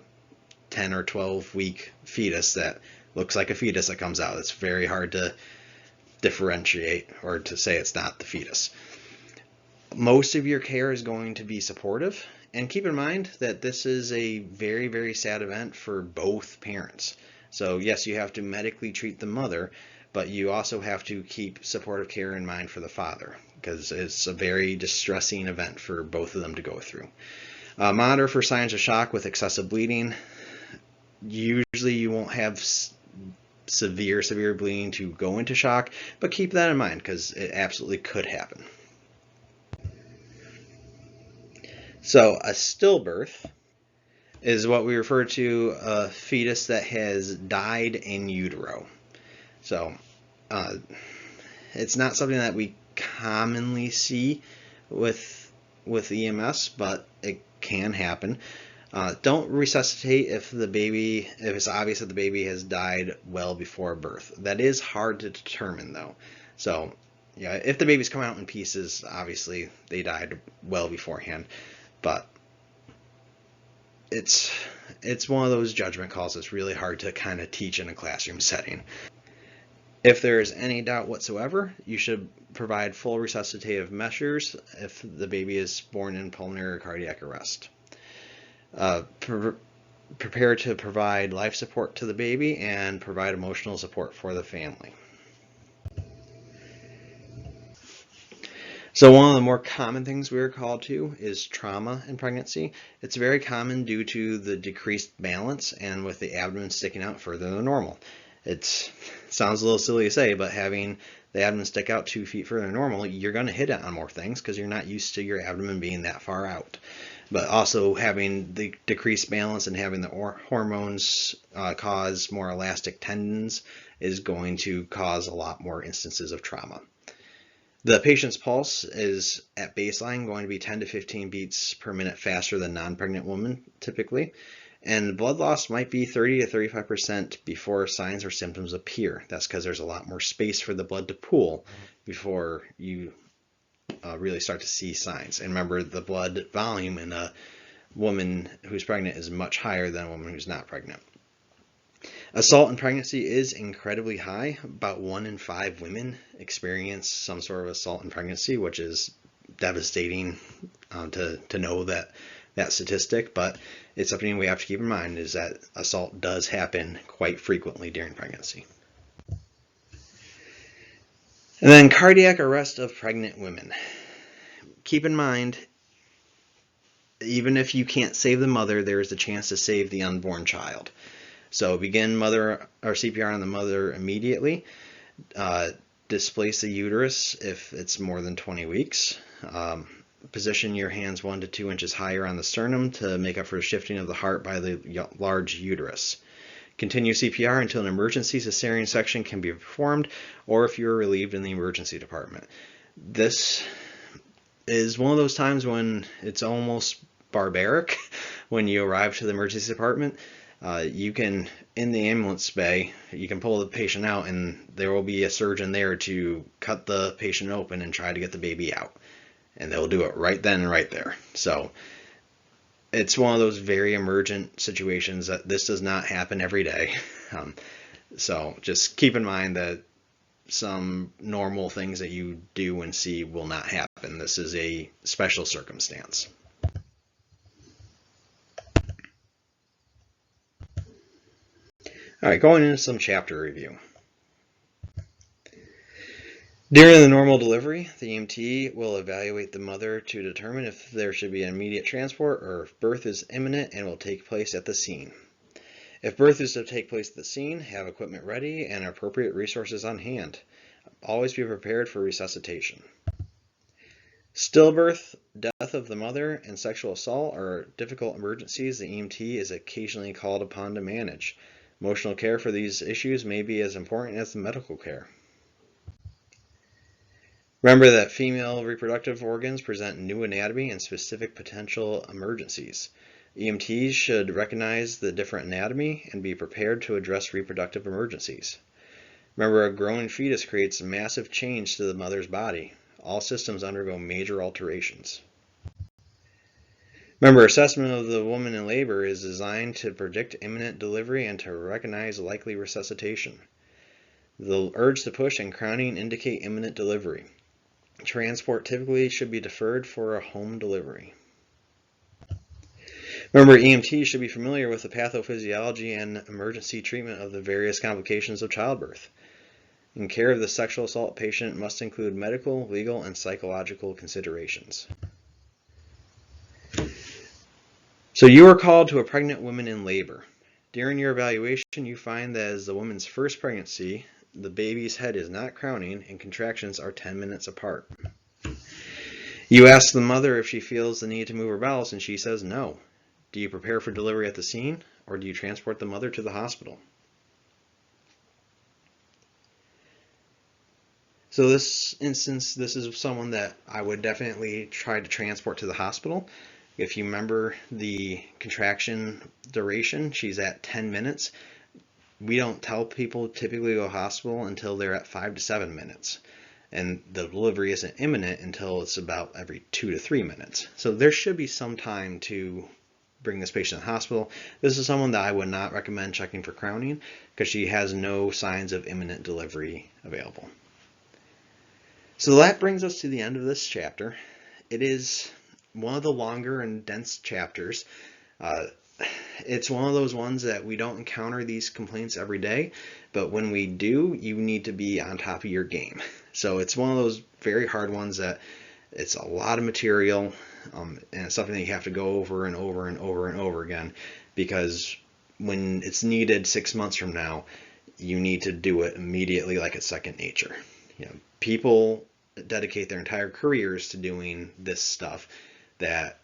10 or 12 week fetus that looks like a fetus that comes out. It's very hard to differentiate or to say it's not the fetus. Most of your care is going to be supportive, and keep in mind that this is a very, very sad event for both parents. So yes, you have to medically treat the mother, but you also have to keep supportive care in mind for the father, because it's a very distressing event for both of them to go through. Monitor for signs of shock with excessive bleeding. Usually you won't have severe bleeding to go into shock, but keep that in mind because it absolutely could happen. So a stillbirth is what we refer to a fetus that has died in utero. So it's not something that we commonly see with EMS, but it can happen. Don't resuscitate if it's obvious that the baby has died well before birth. That is hard to determine though. So yeah, if the baby's come out in pieces, obviously they died well beforehand. But it's one of those judgment calls that's really hard to kind of teach in a classroom setting. If there is any doubt whatsoever, you should provide full resuscitative measures if the baby is born in pulmonary or cardiac arrest. Prepare to provide life support to the baby and provide emotional support for the family. So one of the more common things we are called to is trauma in pregnancy. It's very common due to the decreased balance and with the abdomen sticking out further than normal. It sounds a little silly to say, but having the abdomen stick out 2 feet further than normal, you're going to hit it on more things because you're not used to your abdomen being that far out. But also having the decreased balance and having the hormones cause more elastic tendons is going to cause a lot more instances of trauma. The patient's pulse is at baseline going to be 10 to 15 beats per minute faster than non-pregnant women typically, and blood loss might be 30 to 35% before signs or symptoms appear. That's because there's a lot more space for the blood to pool before you really start to see signs. And remember, the blood volume in a woman who's pregnant is much higher than a woman who's not pregnant. Assault in pregnancy is incredibly high. About 1 in 5 women experience some sort of assault in pregnancy, which is devastating to know that statistic, but it's something we have to keep in mind is that assault does happen quite frequently during pregnancy. And then cardiac arrest of pregnant women. Keep in mind, even if you can't save the mother, there is a chance to save the unborn child. So begin mother or CPR on the mother immediately. Displace the uterus if it's more than 20 weeks. Position your hands 1 to 2 inches higher on the sternum to make up for the shifting of the heart by the large uterus. Continue CPR until an emergency cesarean section can be performed, or if you are relieved in the emergency department. This is one of those times when it's almost barbaric when you arrive to the emergency department. You can, in the ambulance bay, you can pull the patient out and there will be a surgeon there to cut the patient open and try to get the baby out. And they'll do it right then and right there. So it's one of those very emergent situations that this does not happen every day. So just keep in mind that some normal things that you do and see will not happen. This is a special circumstance. All right, going into some chapter review. During the normal delivery, the EMT will evaluate the mother to determine if there should be an immediate transport or if birth is imminent and will take place at the scene. If birth is to take place at the scene, have equipment ready and appropriate resources on hand. Always be prepared for resuscitation. Stillbirth, death of the mother, and sexual assault are difficult emergencies the EMT is occasionally called upon to manage. Emotional care for these issues may be as important as the medical care. Remember that female reproductive organs present new anatomy and specific potential emergencies. EMTs should recognize the different anatomy and be prepared to address reproductive emergencies. Remember, a growing fetus creates massive change to the mother's body. All systems undergo major alterations. Remember, assessment of the woman in labor is designed to predict imminent delivery and to recognize likely resuscitation. The urge to push and crowning indicate imminent delivery. Transport typically should be deferred for a home delivery. Remember, EMTs should be familiar with the pathophysiology and emergency treatment of the various complications of childbirth. In care of the sexual assault patient must include medical, legal, and psychological considerations. So you are called to a pregnant woman in labor. During your evaluation, you find that as the woman's first pregnancy, the baby's head is not crowning and contractions are 10 minutes apart. You ask the mother if she feels the need to move her bowels and she says no. Do you prepare for delivery at the scene or do you transport the mother to the hospital? So this instance, this is someone that I would definitely try to transport to the hospital. If you remember the contraction duration, she's at 10 minutes. We don't tell people typically go to the hospital until they're at 5 to 7 minutes. And the delivery isn't imminent until it's about every 2 to 3 minutes. So there should be some time to bring this patient to the hospital. This is someone that I would not recommend checking for crowning because she has no signs of imminent delivery available. So that brings us to the end of this chapter. It is one of the longer and dense chapters. It's one of those ones that we don't encounter these complaints every day, but when we do, you need to be on top of your game. So it's one of those very hard ones that it's a lot of material, and it's something that you have to go over and over and over and over again, because when it's needed 6 months from now, you need to do it immediately like it's second nature. People dedicate their entire careers to doing this stuff that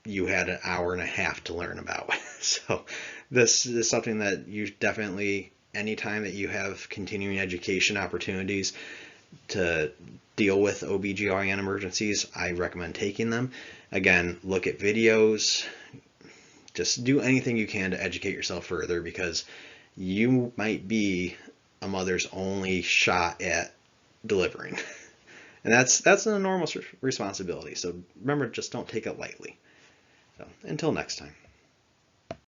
you had an hour and a half to learn about. So this is something that you definitely, anytime that you have continuing education opportunities to deal with OB/GYN emergencies, I recommend taking them. Again, look at videos, just do anything you can to educate yourself further, because you might be a mother's only shot at delivering. And that's an enormous responsibility. So remember, just don't take it lightly. So until next time.